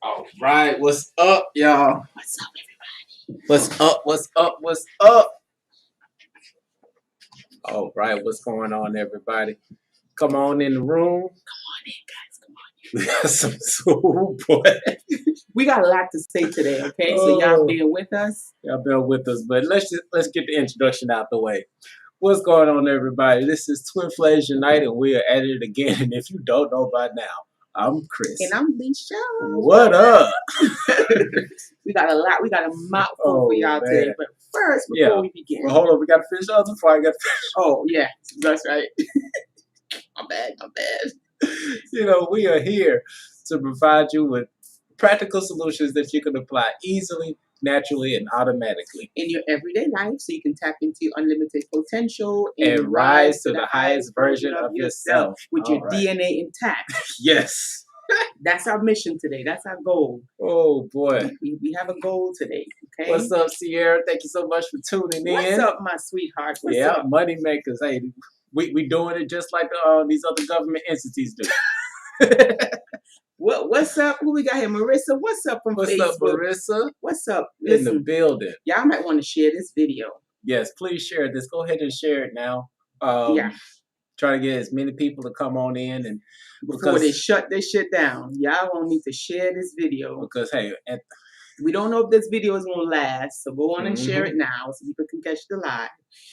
All right, what's up, y'all? What's up, everybody? What's up? What's up? What's up? All right, what's going on, everybody? Come on in the room. Come on in, guys. Come on in. We got some soul, boy. We got a lot to say today, okay? So y'all being with us. Y'all bear with us, but let's get the introduction out the way. What's going on, everybody? This is twinflamesunite, and we are at it again. And if you don't know by now, I'm Chris. And I'm Leisha. What up? We got a lot. We got a mouthful for y'all today. But first, before we begin. Well, hold on. We got to finish up before I got to finish. Oh, yeah. That's right. My bad. You know, we are here to provide you with practical solutions that you can apply easily, naturally, and automatically in your everyday life, so you can tap into your unlimited potential and rise to the highest version of yourself with your DNA intact. Yes. That's our mission today. That's our goal. Oh, boy. We have a goal today, okay? What's up, Sierra? Thank you so much for tuning in. What's up, my sweetheart? What's up? Money makers. Hey, we doing it just like these other government entities do. What's up? Who we got here? Marissa, what's up from Facebook? What's up, Marissa? What's up? Listen, in the building. Y'all might want to share this video. Yes, please share this. Go ahead and share it now. Try to get as many people to come on in and before they shut this shit down. Y'all won't need to share this video because hey, we don't know if this video is gonna last. So go on and share it now so people can catch the live.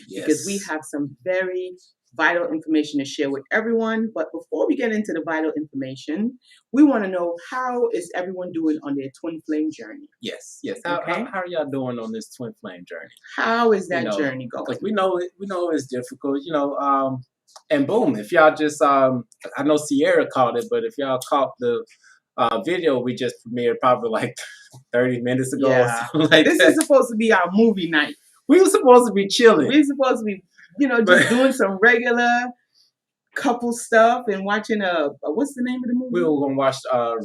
Yes. Because we have some very vital information to share with everyone. But before we get into the vital information, we want to know, how is everyone doing on their twin flame journey? Yes. How are y'all doing on this twin flame journey? How is that journey going? Because we know it's difficult. And boom, if y'all just I know Sierra caught it, but if y'all caught the video we just premiered probably like 30 minutes ago or something like this is supposed to be our movie night. We were supposed to be chilling. We were supposed to be, just doing some regular couple stuff and watching what's the name of the movie? We were gonna watch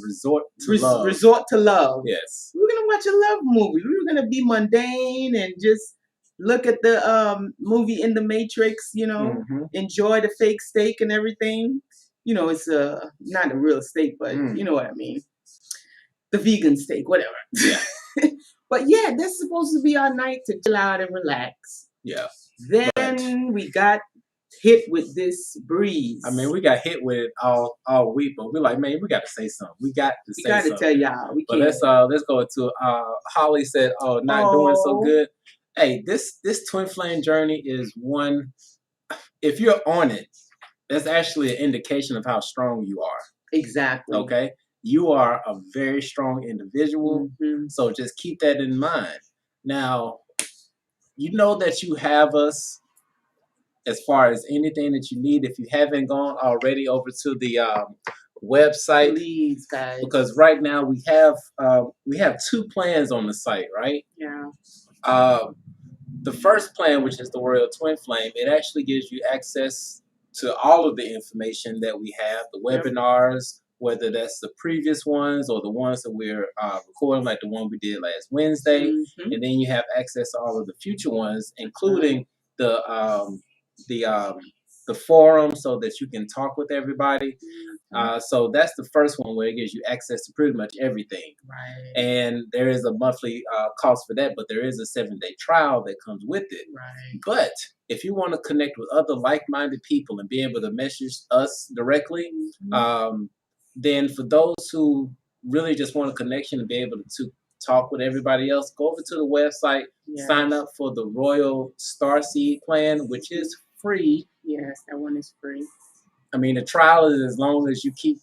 Resort to Love. Resort to Love. Yes. We were gonna watch a love movie. We were gonna be mundane and just look at the movie in the Matrix, enjoy the fake steak and everything. It's not a real steak, but you know what I mean. The vegan steak, whatever. Yeah. But yeah, this is supposed to be our night to chill out and relax. Yeah. Then we got hit with this breeze. I mean, we got hit with it all week, but we're like, man, we got to say something. We got to say something. We got to tell y'all. We but can't. let's go to Holly said, "Oh, not doing so good." Hey, this twin flame journey is one. If you're on it, that's actually an indication of how strong you are. Exactly. Okay, you are a very strong individual. So just keep that in mind. Now, you know that you have us as far as anything that you need. If you haven't gone already over to the website, please, guys, because right now we have 2 plans on the site, right? Yeah. The first plan, which is the Royal Twin Flame, it actually gives you access to all of the information that we have, the webinars, whether that's the previous ones or the ones that we're recording, like the one we did last Wednesday. And then you have access to all of the future ones, including the forum, so that you can talk with everybody. So that's the first one, where it gives you access to pretty much everything. Right. And there is a monthly cost for that, but there is a 7-day trial that comes with it. Right. But if you want to connect with other like-minded people and be able to message us directly, then for those who really just want a connection and be able to talk with everybody else, go over to the website, sign up for the Royal Starseed plan, which is free. Yes, that one is free. I mean, the trial is, as long as you keep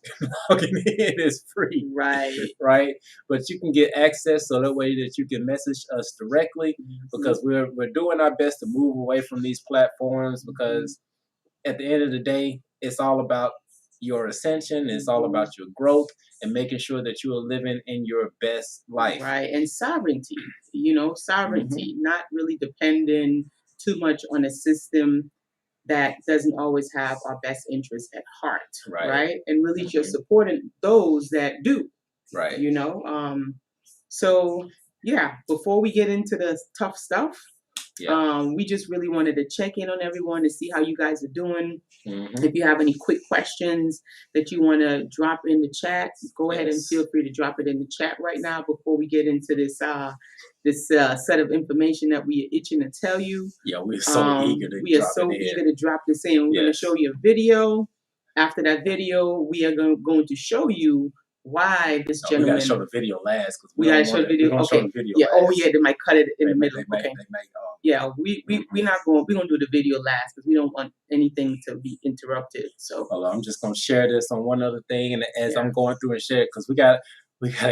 logging in, is free. Right. Right. But you can get access, so that way that you can message us directly, because we're doing our best to move away from these platforms, because at the end of the day, it's all about your ascension. It's all about your growth and making sure that you are living in your best life. Right. And sovereignty, sovereignty, not really depending too much on a system that doesn't always have our best interest at heart. Right. And really just supporting those that do. Right. So yeah, before we get into the tough stuff, we just really wanted to check in on everyone to see how you guys are doing. If you have any quick questions that you want to drop in the chat, go ahead and feel free to drop it in the chat right now before we get into this set of information that we are itching to tell you. Yeah, we're so eager to drop this in. We're going to show you a video. After that video, we are going to show you why this gentleman. We gotta show the video last, because we gotta show the video. Okay. They might cut it in the middle. Okay. We're gonna do the video last, because we don't want anything to be interrupted. So I'm just gonna share this on one other thing, and as I'm going through and share it, because we gotta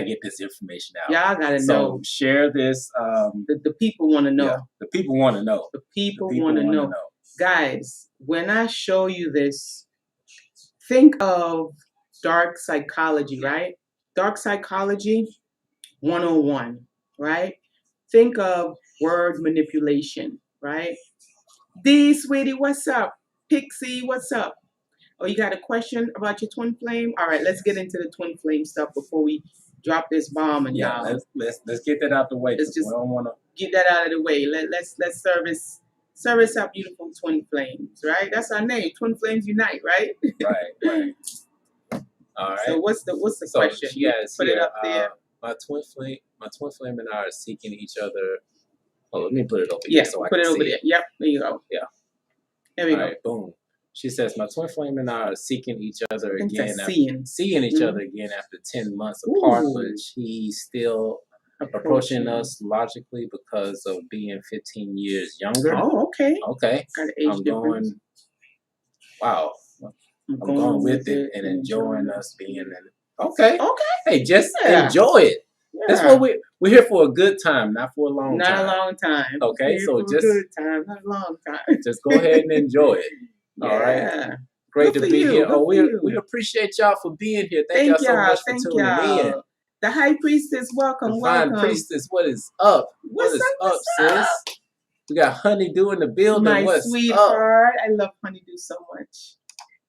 get this information out. Y'all gotta know. Share this. The people want to know. Yeah, the people want to know. The people want to know. Guys, when I show you this, think of dark psychology, right? Dark psychology 101, right? Think of word manipulation, right? D, sweetie, what's up? Pixie, what's up? Oh, you got a question about your twin flame? All right, let's get into the twin flame stuff before we drop this bomb on y'all. Let's get that out the way. Let's just get that out of the way. Let's service our beautiful twin flames, right? That's our name, Twin Flames Unite, right? Right. All right. So what's the question? Put it up there. My twin flame and I are seeking each other. Oh, let me put it over here so I can see. Put it over there. Yep, there you go. Yeah. There we go. All right, boom. She says, my twin flame and I are seeking each other again. Seeing each other again after 10 months apart, but she's still approaching us logically because of being 15 years younger. Oh, okay. Okay. Got an age difference. I'm going with it and enjoying us being in it. Okay. Hey, just enjoy it. Yeah. That's what we're here for, a good time, not for a long time. Not a long time. Okay, so just a good time, not a long time. Just go ahead and enjoy it. All right. Great to be here. We appreciate y'all for being here. Thank y'all so much for tuning in. The High Priestess, welcome. Divine Priestess, what is up? What is up, sis? We got Honeydew in the building. My sweetheart. I love Honeydew so much.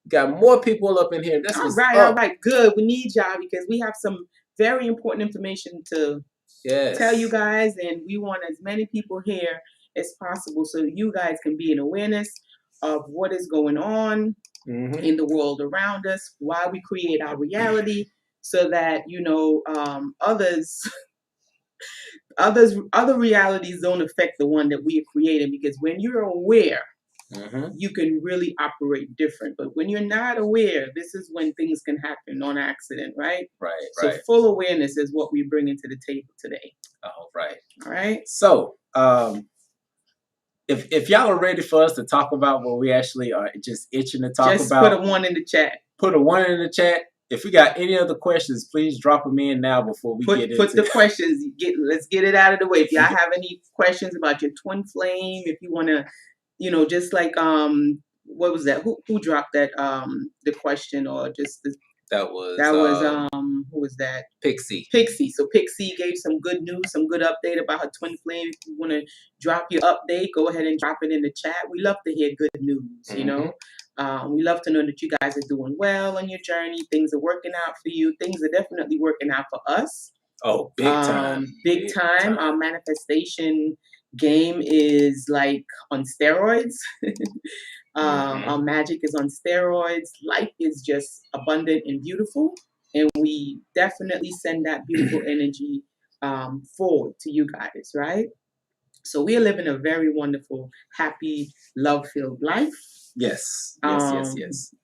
Got more people up in here. That's all right, good. We need y'all because we have some very important information to tell you guys, and we want as many people here as possible so you guys can be in awareness of what is going on in the world around us, why we create our reality, so that other realities don't affect the one that we are creating. Because when you're aware you can really operate different. But when you're not aware, this is when things can happen on accident, right? Right. So full awareness is what we bring into the table today. Oh, right. All right. So, if y'all are ready for us to talk about what we actually are just itching to talk about, just put a 1 in the chat. Put a 1 in the chat. If we got any other questions, please drop them in now before we get into Put the questions. Let's get it out of the way. If y'all have any questions about your twin flame, if you want to, just like what was that? Who dropped that the question, or just the, that was who was that? Pixie. So Pixie gave some good news, some good update about her twin flame. If you want to drop your update, go ahead and drop it in the chat. We love to hear good news. We love to know that you guys are doing well on your journey. Things are working out for you. Things are definitely working out for us. Oh, big time. Big time. Our manifestation game is like on steroids. Our magic is on steroids. Life is just abundant and beautiful. And we definitely send that beautiful energy forward to you guys, right? So we are living a very wonderful, happy, love-filled life. Yes.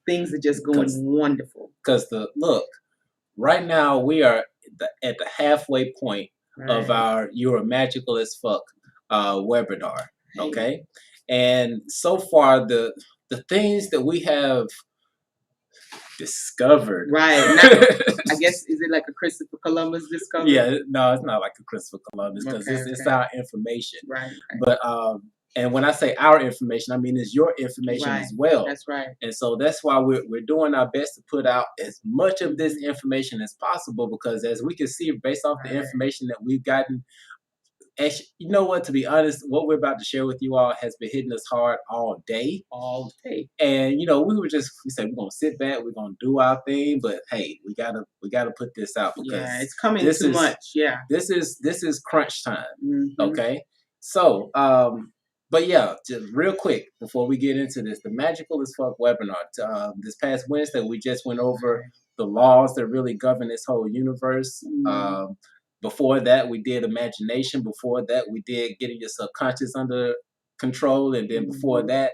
Things are just going wonderful. Because look, right now we are at the halfway point of our "You're Magical as Fuck" webinar. Okay, and so far the things that we have discovered. Right. Now, I guess, is it like a Christopher Columbus discovery? Yeah, no, it's not like a Christopher Columbus because it's our information. Right. But and when I say our information, I mean it's your information as well. That's right. And so that's why we're doing our best to put out as much of this information as possible, because as we can see based off the information that we've gotten, actually, you know what, to be honest, what we're about to share with you all has been hitting us hard all day. And we said we're gonna sit back, we're gonna do our thing, but hey, we gotta put this out because it's coming too much. This is crunch time. Okay. So but yeah, just real quick before we get into this, the Magical as Fuck webinar. This past Wednesday, we just went over the laws that really govern this whole universe. Before that, we did imagination. Before that, we did getting your subconscious under control. And then before that,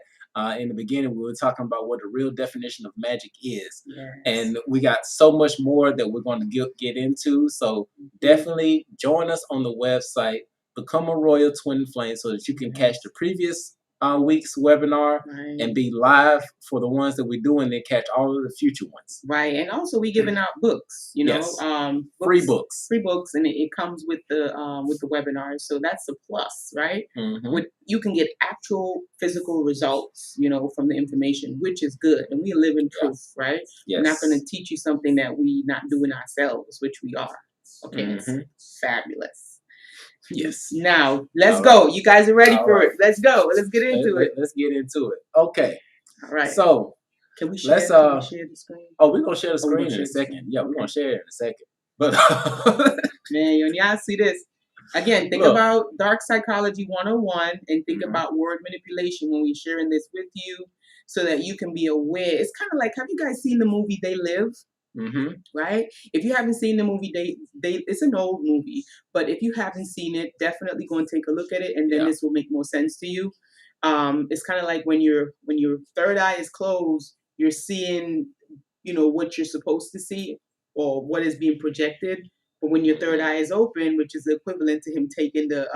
in the beginning, we were talking about what the real definition of magic is. And we got so much more that we're going to get into. So definitely join us on the website. Become a Royal Twin Flame so that you can catch the previous week's webinar and be live for the ones that we do, and then catch all of the future ones. Right. And also we giving out books, free books, and it comes with the webinars. So that's a plus, right? You can get actual physical results, from the information, which is good. And we live in truth, right? We're not going to teach you something that we not doing ourselves, which we are. Okay. It's fabulous. Yes. Now, let's go. You guys are ready for it. Let's go. Let's get into it. Let's get into it. Okay. All right. So, can we share the screen? Oh, we're going to share the screen in a second. Yeah, we're going to share it in a second. But man, y'all see this. Again, think about Dark Psychology 101 and think about word manipulation when we're sharing this with you so that you can be aware. It's kind of like, have you guys seen the movie They Live? Right? If you haven't seen the movie, it's an old movie, but if you haven't seen it, definitely go and take a look at it, and then this will make more sense to you. It's kind of like when your third eye is closed, you're seeing, what you're supposed to see or what is being projected. But when your third eye is open, which is equivalent to him taking the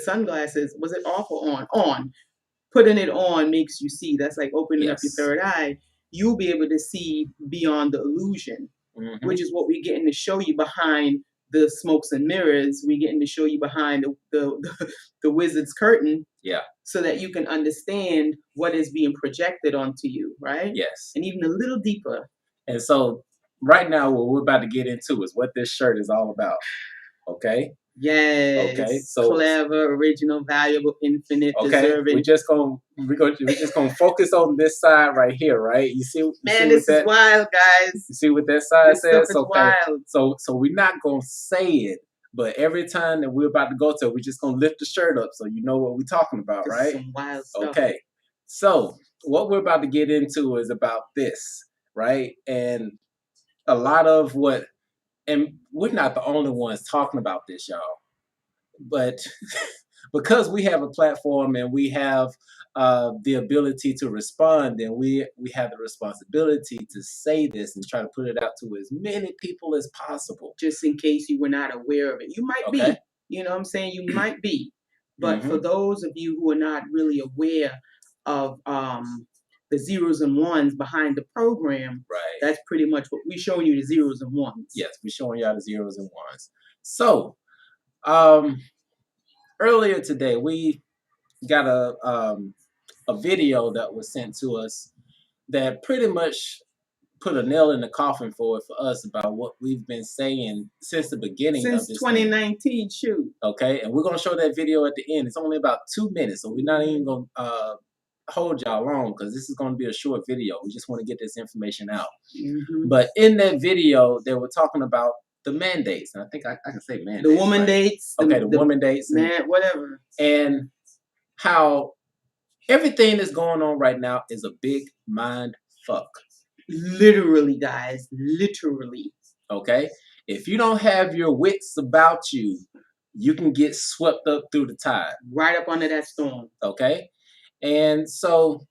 sunglasses, was it off or on? On. Putting it on makes you see. That's like opening up your third eye. You'll be able to see beyond the illusion, which is what we're getting to show you behind the smokes and mirrors. We're getting to show you behind the wizard's curtain, so that you can understand what is being projected onto you, right? Yes. And even a little deeper. And so right now what we're about to get into is what this shirt is all about. Okay? Yes. Okay. So clever, original, valuable, infinite, deserving. We're just gonna focus on this side right here, right? You see? This is wild, guys. You see what that side says? Stuff is wild. So we're not gonna say it, but every time that we're about to go to, we're just gonna lift the shirt up so you know what we're talking about, This right? is some wild stuff. Okay. So what we're about to get into is about this, right? And a lot of and we're not the only ones talking about this, y'all. But because we have a platform and we have the ability to respond, then we have the responsibility to say this and try to put it out to as many people as possible. Just in case you were not aware of it. You might be, you know what I'm saying? You might be. But for those of you who are not really aware of the zeros and ones behind the program, that's pretty much what we're showing you, the zeros and ones. Yes, we're showing y'all the zeros and ones. So, earlier today, we got a video that was sent to us that pretty much put a nail in the coffin for us about what we've been saying since the beginning of this 2019 thing. Shoot. Okay, and we're gonna show that video at the end. It's only about 2 minutes, so we're not even gonna hold y'all long because this is gonna be a short video. We just want to get this information out. But in that video, they were talking about the mandates, and I think I can say mandates. The woman dates. Okay, the woman dates. Man, whatever. And how everything that's going on right now is a big mind fuck. Literally, guys. Literally. Okay? If you don't have your wits about you, you can get swept up through the tide. Right up under that storm. Okay? And so,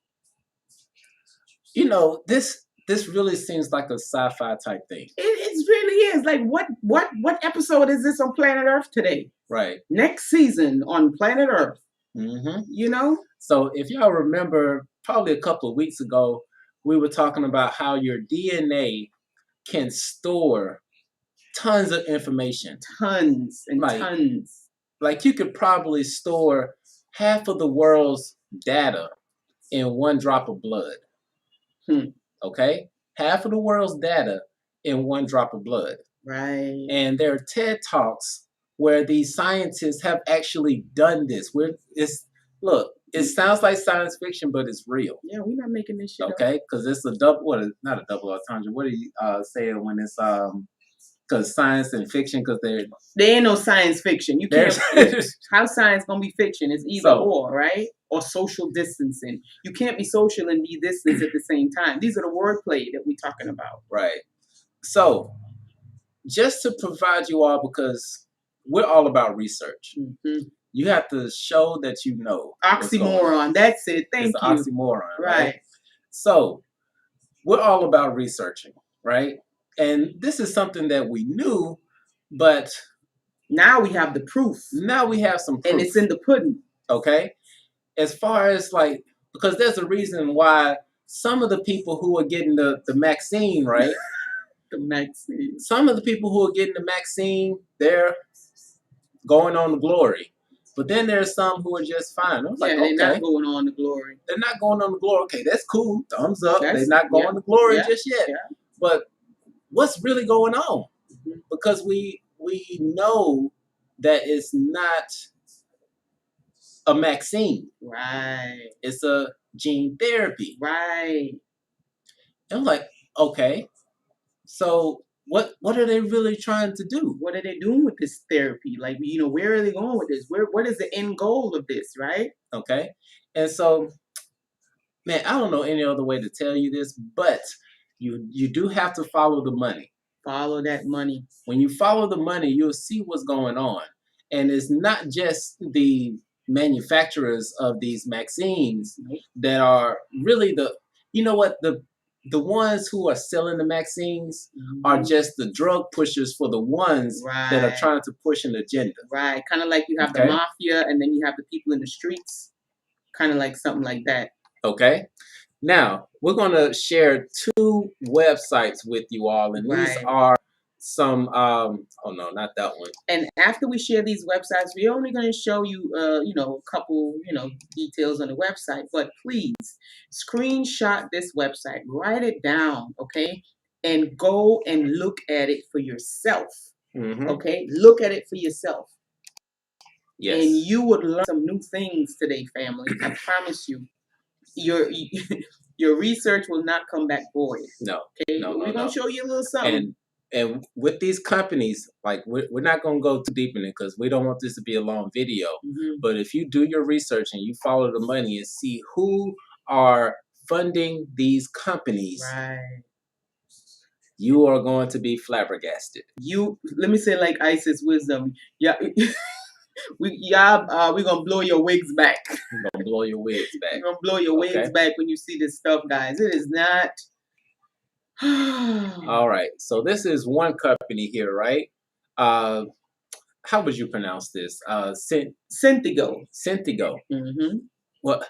you know, this really seems like a sci-fi type thing. It really is. Like, what episode is this on Planet Earth today? Right. Next season on Planet Earth. You know? So if y'all remember, probably a couple of weeks ago, we were talking about how your DNA can store tons of information. Tons and tons. Like you could probably store half of the world's data in one drop of blood. Okay? Half of the world's data in one drop of blood. Right. And there are TED Talks where these scientists have actually done this. Look, it sounds like science fiction, but it's real. Yeah, we're not making this shit up. Okay? Because it's a double, not a double entendre. What are you saying when it's because science and fiction, because there ain't no science fiction. You can't. How science gonna be fiction? It's either or, right? Or social distancing. You can't be social and be distant at the same time. These are the wordplay that we're talking about. Right. So, just to provide you all, because we're all about research. You have to show that you know. Oxymoron. That's it. Thank you. It's an oxymoron, right? So, we're all about researching, right? And this is something that we knew, but now we have the proof. Now we have some proof. And it's in the pudding. Okay? As far as like, because there's a reason why some of the people who are getting the vaccine, right? The vaccine. Some of the people who are getting the vaccine, they're going on to glory. But then there's some who are just fine. I was like, okay. They're not going on to glory. They're not going on to glory. Okay, that's cool. Thumbs up. They're not going to glory just yet. But what's really going on? Because we know that it's not a vaccine. Right. It's a gene therapy. Right. And I'm like, okay, so what are they really trying to do? What are they doing with this therapy? Like, you know, where are they going with this? What is the end goal of this, right? Okay. And so, man, I don't know any other way to tell you this, but you do have to follow the money. Follow that money. When you follow the money, you'll see what's going on. And it's not just the manufacturers of these vaccines that are really you know what, the ones who are selling the vaccines are just the drug pushers for the ones that are trying to push an agenda. Right. Kind of like you have the mafia and then you have the people in the streets. Kind of like something like that. Okay. Now, we're going to share 2 websites with you all, and these are some, oh no, not that one. And after we share these websites, we're only going to show you, you know, a couple, you know, details on the website, but please screenshot this website, write it down, okay? And go and look at it for yourself, okay? Look at it for yourself. Yes. And you would learn some new things today, family. I promise you. Your research will not come back void. No. Okay? We're going to show you a little something. And with these companies, like we're not going to go too deep in it because we don't want this to be a long video. But if you do your research and you follow the money and see who are funding these companies, you are going to be flabbergasted. Let me say like Isis wisdom. Yeah. We're gonna blow your wigs back. We're gonna blow your wigs back. We're gonna blow your wigs back when you see this stuff, guys. It is not. All right. So this is one company here, right? How would you pronounce this? Synthego. Synthego. Mm-hmm. Well,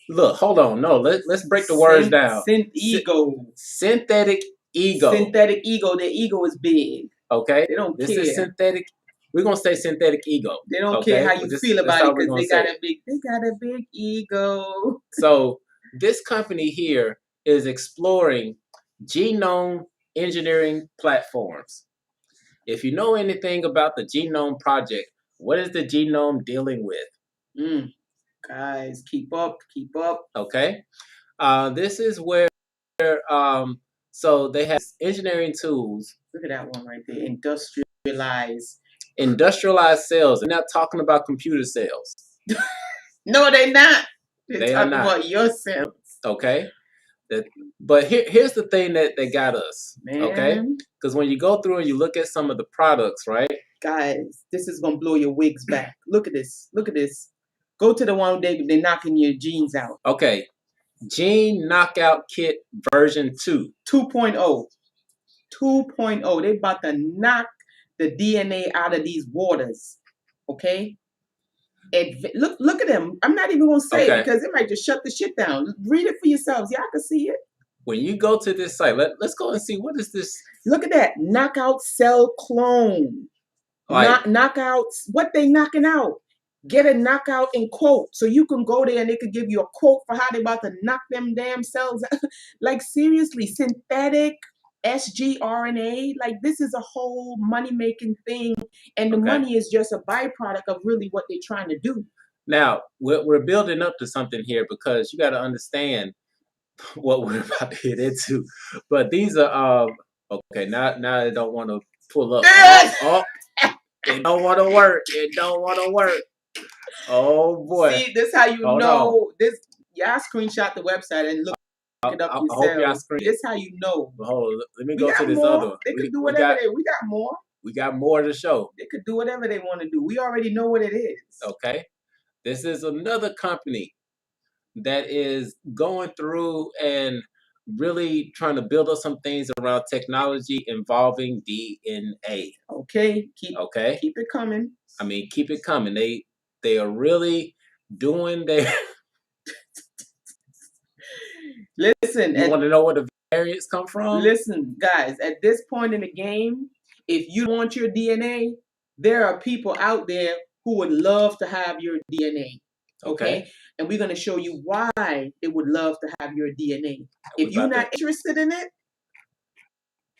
look, hold on. No, let's break the words down. Synthego. Synthetic ego. Synthetic ego. Their ego is big. Okay. They don't care. This is synthetic. We're gonna say synthetic ego. They don't care how you feel about it because they got a big ego. So this company here is exploring genome engineering platforms. If you know anything about the Genome Project, what is the genome dealing with? Guys, keep up, keep up. Okay. This is where, so they have engineering tools. Look at that one right there. Industrialized cells. They're not talking about computer cells. No, they're not. They're talking about your cells. Okay. But here's the thing that got us, man. Okay? Because when you go through and you look at some of the products, right? Guys, this is going to blow your wigs back. Look at this. Look at this. Go to the one they're knocking your genes out. Okay. Gene Knockout Kit version 2. 2.0. 2.0. They about to knock the DNA out of these waters. Okay? Look at them. I'm not even going to say it because it might just shut the shit down. Read it for yourselves. Y'all can see it. When you go to this site, let's go and see what is this. Look at that. Knockout cell clone. Knockouts. What they knocking out? Get a knockout in quote. So you can go there and they could give you a quote for how they about to knock them damn cells out. Like seriously, synthetic sgRNA. Like this is a whole money-making thing. And the money is just a byproduct of really what they're trying to do. Now, we're building up to something here because you got to understand what we're about to get into. But these are okay. Now they don't want to pull up. It don't want to work. It don't want to work. Oh boy! See, this how you know this. Y'all screenshot the website and look it up yourself. I hope y'all screen. This how you know. Hold on, let me go to this other one. They could do whatever we got more. We got more to show. They could do whatever they want to do. We already know what it is. Okay, this is another company that is going through and really trying to build up some things around technology involving DNA. Okay, keep it coming. I mean, keep it coming. They are really doing their. Listen, you want to know where the variants come from? Listen, guys, at this point in the game, if you want your DNA, there are people out there who would love to have your DNA. Okay? And we're going to show you why they would love to have your DNA. If you're not interested in it,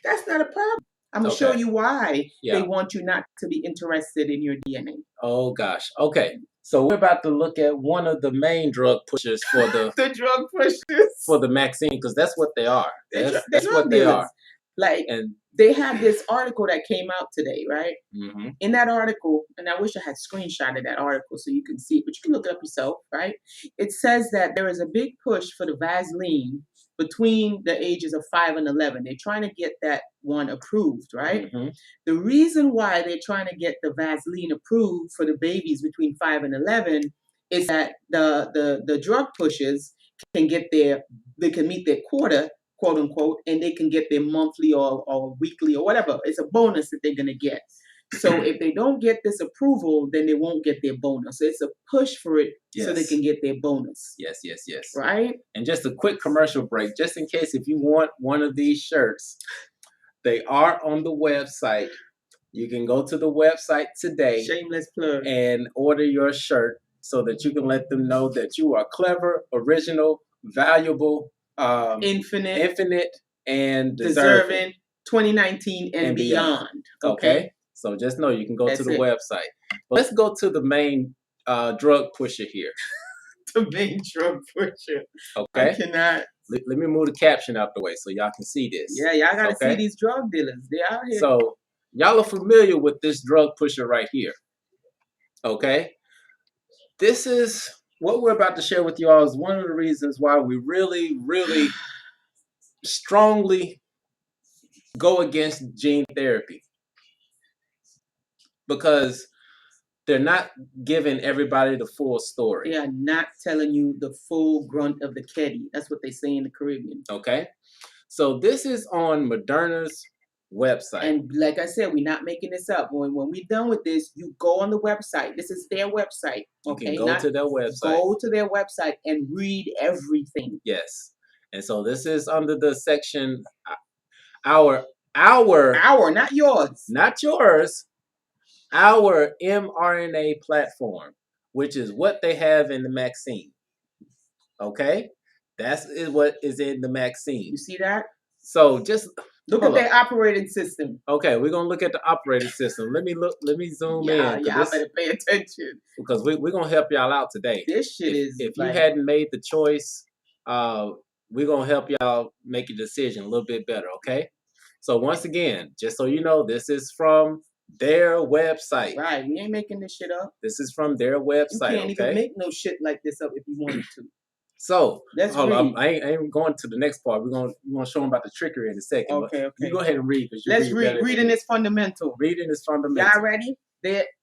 that's not a problem. I'm going to show you why they want you not to be interested in your DNA. Oh, gosh. Okay. So we're about to look at one of the main drug pushers for the... the drug pushers. For the vaccine, because that's what they are. That's what they are. Like, and they have this article that came out today, right? Mm-hmm. In that article, and I wish I had screenshotted that article so you can see it, but you can look it up yourself, right? It says that there is a big push for the Vaseline between the ages of 5 and 11. They're trying to get that one approved, right? Mm-hmm. The reason why they're trying to get the Vaseline approved for the babies between 5 and 11 is that the drug pushers can get they can meet their quota, quote unquote, and they can get their monthly or weekly or whatever. It's a bonus that they're going to get. So if they don't get this approval, then they won't get their bonus. So it's a push for it so they can get their bonus. Yes. Right? And just a quick commercial break, just in case if you want one of these shirts, they are on the website. You can go to the website today. Shameless plug. And order your shirt so that you can let them know that you are clever, original, valuable, infinite, and deserving. 2019 and beyond. Okay. So just know you can go to the website. But let's go to the main drug pusher here. The main drug pusher. Okay. I cannot. Let me move the caption out the way so y'all can see this. Yeah, y'all got to see these drug dealers. They out here. So y'all are familiar with this drug pusher right here. Okay. This is what we're about to share with you all is one of the reasons why we really, really strongly go against gene therapy. Because they're not giving everybody the full story. They are not telling you the full grunt of the kitty. That's what they say in the Caribbean. Okay. So this is on Moderna's website. And like I said, we're not making this up. When we're done with this, you go on the website. This is their website. Okay. You can go to their website. Go to their website and read everything. Yes. And so this is under the section our not yours. Not yours. Our mRNA platform, which is what they have in the vaccine. Okay? That's what is in the vaccine. You see that? So just look at their operating system. Okay, we're gonna look at the operating system. Let me zoom in. Y'all better pay attention. Because we're gonna help y'all out today. This shit is if you hadn't made the choice, we're gonna help y'all make a decision a little bit better, okay? So once again, just so you know, this is from their website. Right, we ain't making this shit up. This is from their website. You can't even make no shit like this up if you wanted to. So hold on, I ain't going to the next part. We're gonna show them about the trickery in a second. Okay. You go ahead and read. Let's read. Reading is fundamental. Reading is fundamental. Y'all ready?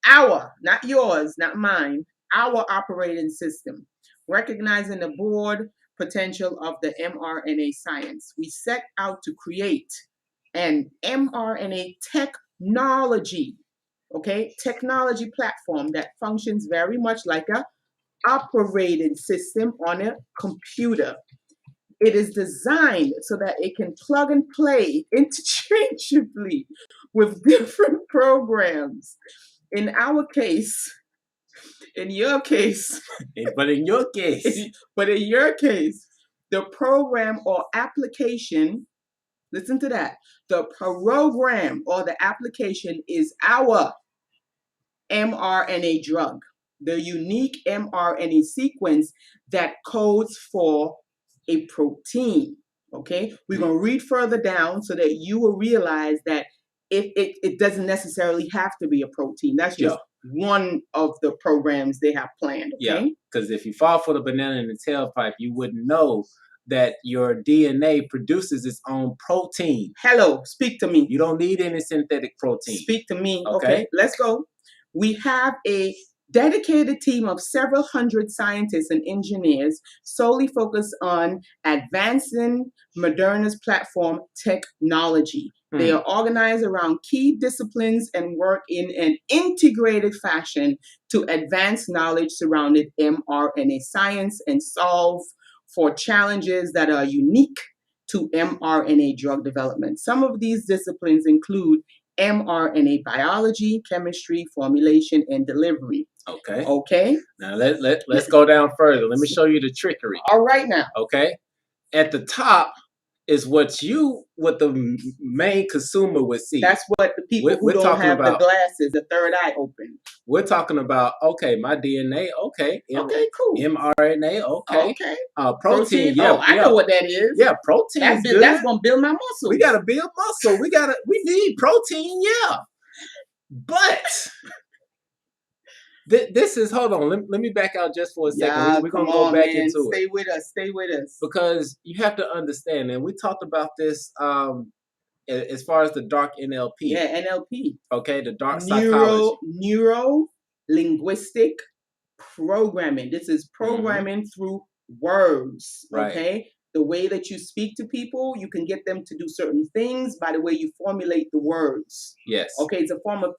Our, not yours, not mine, our operating system, recognizing the broad potential of the mRNA science. We set out to create an mRNA technology platform that functions very much like a operating system on a computer. It is designed so that it can plug and play interchangeably with different programs. In our case, in your case, but in your case, the program or application, listen to that, the program or the application is our mRNA drug, the unique mRNA sequence that codes for a protein. Okay, we're going to read further down so that you will realize that it doesn't necessarily have to be a protein. That's just one of the programs they have planned. Okay? Yeah, because if you fall for the banana in the tailpipe, you wouldn't know that your DNA produces its own protein. Hello, speak to me. You don't need any synthetic protein. Speak to me. Okay, let's go. We have a dedicated team of several hundred scientists and engineers solely focused on advancing Moderna's platform technology. They are organized around key disciplines and work in an integrated fashion to advance knowledge surrounding mRNA science and solve for challenges that are unique to mRNA drug development. Some of these disciplines include mRNA biology, chemistry, formulation, and delivery. Okay. Now let's go down further. Let me show you the trickery. All right now. Okay. At the top is what the main consumer would see. That's what the people who don't have the glasses, the third eye open. We're talking about, okay, my DNA, okay. Okay, cool. mRNA, okay. Protein, I know what that is. Yeah, protein. That's gonna build my muscles. We gotta build muscle. We need protein, yeah. But this is, hold on, let me back out just for a second. We're gonna go back into it. Stay with us. Because you have to understand, and we talked about this as far as the dark NLP. Yeah, NLP. Okay, the dark psychology. Neuro-linguistic programming. This is programming through words. Right. Okay. The way that you speak to people, you can get them to do certain things by the way you formulate the words. Yes. Okay, it's a form of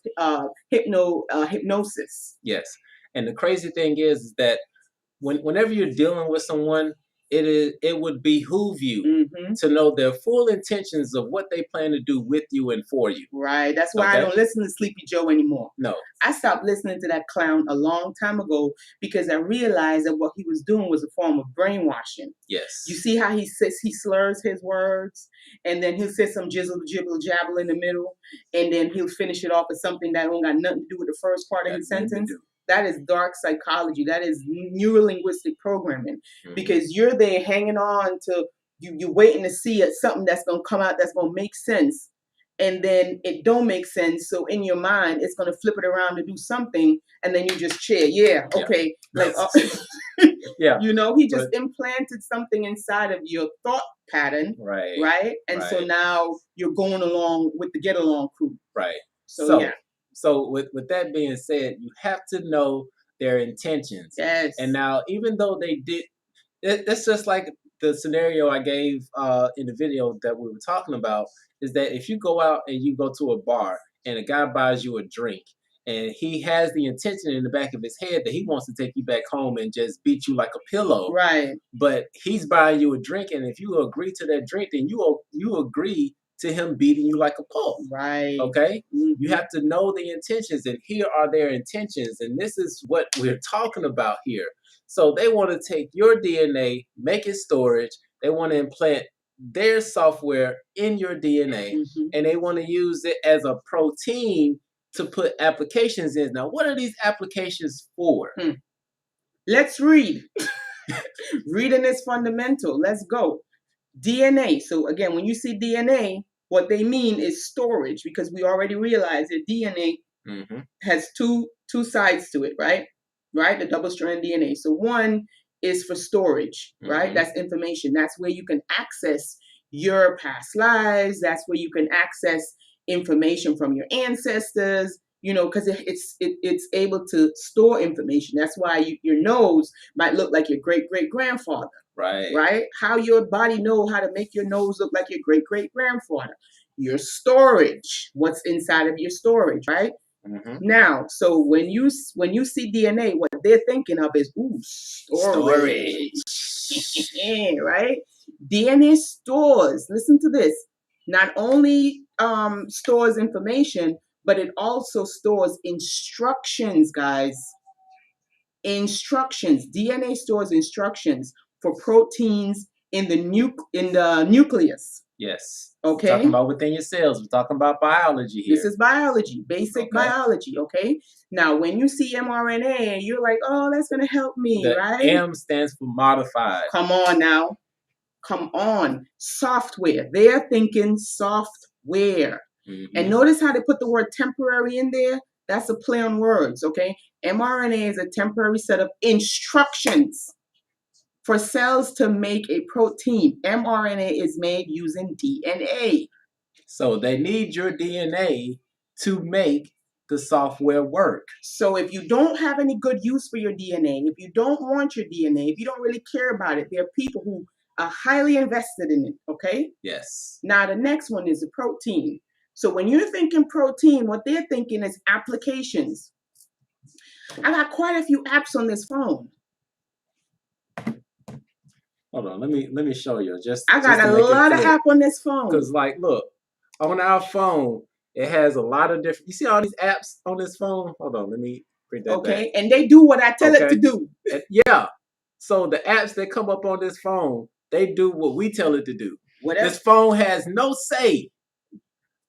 hypnosis. Yes. And the crazy thing is that whenever you're dealing with someone, it would behoove you to know their full intentions of what they plan to do with you and for you. Right. That's why I don't listen to Sleepy Joe anymore. No. I stopped listening to that clown a long time ago because I realized that what he was doing was a form of brainwashing. Yes. You see how he slurs his words, and then he'll say some jizzle, jibble, jabble in the middle, and then he'll finish it off with something that don't got nothing to do with the first part of his sentence. That is dark psychology. That is neuro-linguistic programming. Because you're there hanging on to, you're waiting to see something that's going to come out that's going to make sense. And then it don't make sense. So in your mind, it's going to flip it around to do something. And then you just cheer. Yeah, okay. Like, you know, he just implanted something inside of your thought pattern. Right. And so now you're going along with the get along crew. Right. So yeah. So with that being said, you have to know their intentions. Yes. And now, even though they did, it's just like the scenario I gave in the video that we were talking about, is that if you go out and you go to a bar and a guy buys you a drink, and he has the intention in the back of his head that he wants to take you back home and just beat you like a pillow. Right. But he's buying you a drink, and if you agree to that drink, then you agree to him beating you like a pulp. Right. Okay? You have to know the intentions, and here are their intentions, and this is what we're talking about here. So they want to take your DNA, make it storage, they want to implant their software in your DNA, and they want to use it as a protein to put applications in. Now, what are these applications for? Let's read. Reading is fundamental. Let's go. DNA. So again, when you see DNA, what they mean is storage, because we already realized that DNA has two sides to it, right? Right? The double-strand DNA. So one is for storage, right? That's information. That's where you can access your past lives. That's where you can access information from your ancestors, you know, because it's able to store information. That's why your nose might look like your great-great-grandfather. Right? How your body know how to make your nose look like your great-great-grandfather. Your storage, what's inside of your storage, right? Now, so when you see DNA, what they're thinking of is, ooh, storage. Right? DNA stores, listen to this, not only stores information, but it also stores instructions, guys. Instructions. DNA stores instructions for proteins in the nucleus. Yes. Okay. We're talking about within your cells. We're talking about biology here. This is biology, basic biology. Okay. Now, when you see mRNA, you're like, oh, that's gonna help me, right? M stands for modified. Come on now. Come on. Software. They're thinking software. And notice how they put the word temporary in there. That's a play on words, okay? mRNA is a temporary set of instructions for cells to make a protein. mRNA is made using DNA. So they need your DNA to make the software work. So if you don't have any good use for your DNA, if you don't want your DNA, if you don't really care about it, there are people who are highly invested in it, okay? Yes. Now the next one is the protein. So when you're thinking protein, what they're thinking is applications. I got quite a few apps on this phone. Hold on, let me show you. I got a lot of apps on this phone. Because like, look, on our phone, it has a lot of different. You see all these apps on this phone? Hold on, let me bring that back. Okay, and they do what I tell it to do. Yeah. So the apps that come up on this phone, they do what we tell it to do. This phone has no say.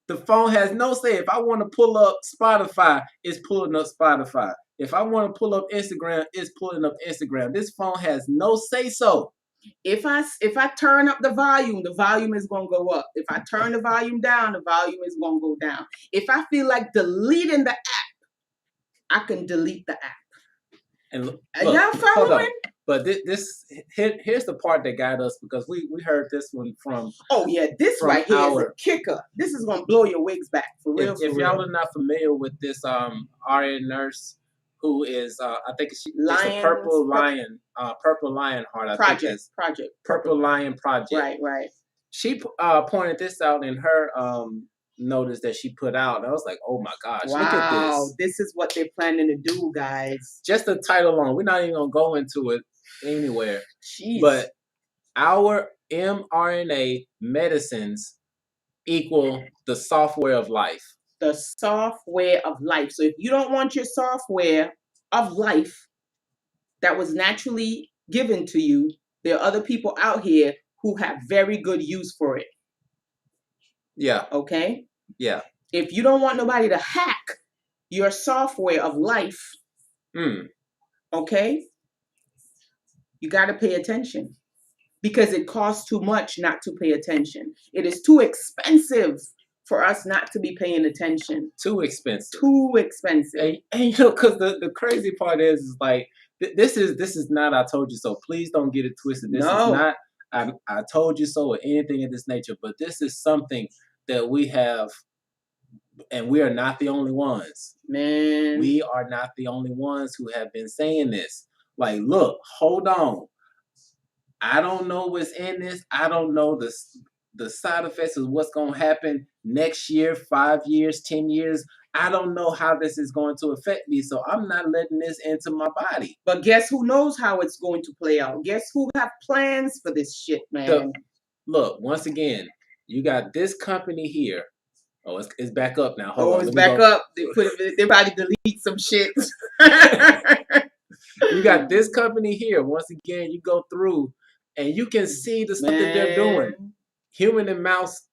The phone has no say. If I want to pull up Spotify, it's pulling up Spotify. If I want to pull up Instagram, it's pulling up Instagram. This phone has no say so. If I turn up the volume is going to go up. If I turn the volume down, the volume is going to go down. If I feel like deleting the app, I can delete the app. And look, y'all following? But here's the part that got us, because we heard this one from. Oh yeah, this right here is a kicker. This is gonna blow your wigs back for real. If y'all are not familiar with this RN nurse, who is I think it's a Purple Lion Heart. Purple Lion Project. Right. She pointed this out in her notice that she put out, and I was like, oh my gosh, look at this. Wow, this is what they're planning to do, guys. Just the title alone, we're not even gonna go into it anywhere. Jeez. But our mRNA medicines equal the software of life. The software of life. So if you don't want your software of life that was naturally given to you, there are other people out here who have very good use for it. Yeah. Okay? Yeah. If you don't want nobody to hack your software of life, okay, you got to pay attention, because it costs too much not to pay attention. It is too expensive for us not to be paying attention. Too expensive. Too expensive. And you know, because the crazy part is like, this is not I told you so. Please don't get it twisted. This is not I told you so or anything of this nature. But this is something that we have And we are not the only ones. Man. We are not the only ones who have been saying this. Like, look, hold on. I don't know what's in this. I don't know the side effects of what's going to happen next year, 5 years, 10 years. I don't know how this is going to affect me. So I'm not letting this into my body. But guess who knows how it's going to play out? Guess who have plans for this shit, man? Look, once again, you got this company here. Oh, it's back up now. Hold on. It's back up. They probably delete some shit. You got this company here. Once again, you go through and you can see the stuff that they're doing. Human and mouse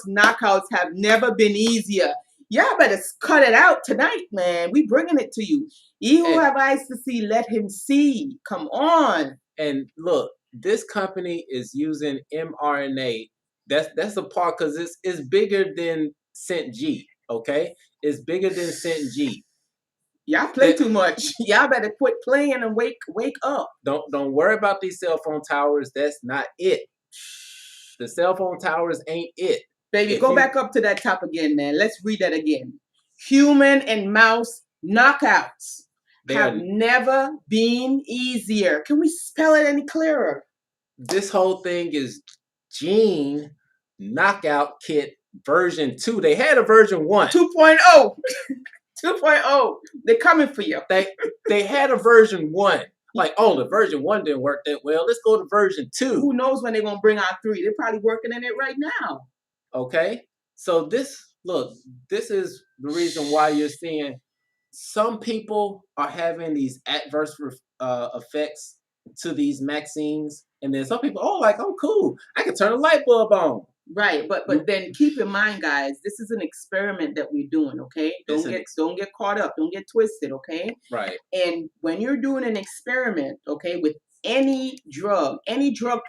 knockouts have never been easier. Y'all better cut it out tonight, man. We bringing it to you. He who have eyes to see, let him see. Come on. And look, this company is using mRNA. That's a part because it's bigger than Cent G. Okay, it's bigger than Cent G. Y'all play too much. Y'all better quit playing and wake up. Don't worry about these cell phone towers. That's not it. The cell phone towers ain't it. Baby, go back up to that top again, man. Let's read that again. Human and mouse knockouts have never been easier. Can we spell it any clearer? This whole thing is Gene Knockout Kit version 2. They had a version 1. 2.0. 2.0. They're coming for you. They had a version 1. Like, oh, the version 1 didn't work that well. Let's go to version 2. Who knows when they're going to bring out 3? They're probably working in it right now. Okay. So this is the reason why you're seeing some people are having these adverse effects to these vaccines. And then some people, oh, cool. I can turn a light bulb on. Right, but then keep in mind, guys, this is an experiment that we're doing, okay? Don't get caught up, don't get twisted, okay? Right. And when you're doing an experiment, okay, with any drug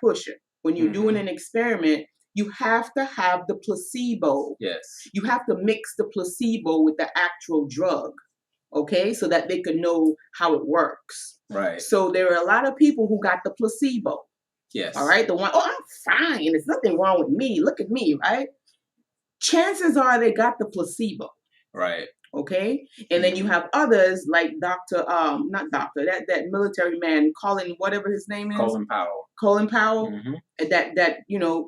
pusher, when you're doing an experiment, you have to have the placebo. Yes. You have to mix the placebo with the actual drug, okay, so that they can know how it works. Right. So there are a lot of people who got the placebo. Yes. All right. The one, I'm fine. There's nothing wrong with me. Look at me, right? Chances are they got the placebo. Right. Okay. And then you have others like that military man, whatever his name is. Colin Powell. Colin Powell. Mm-hmm. That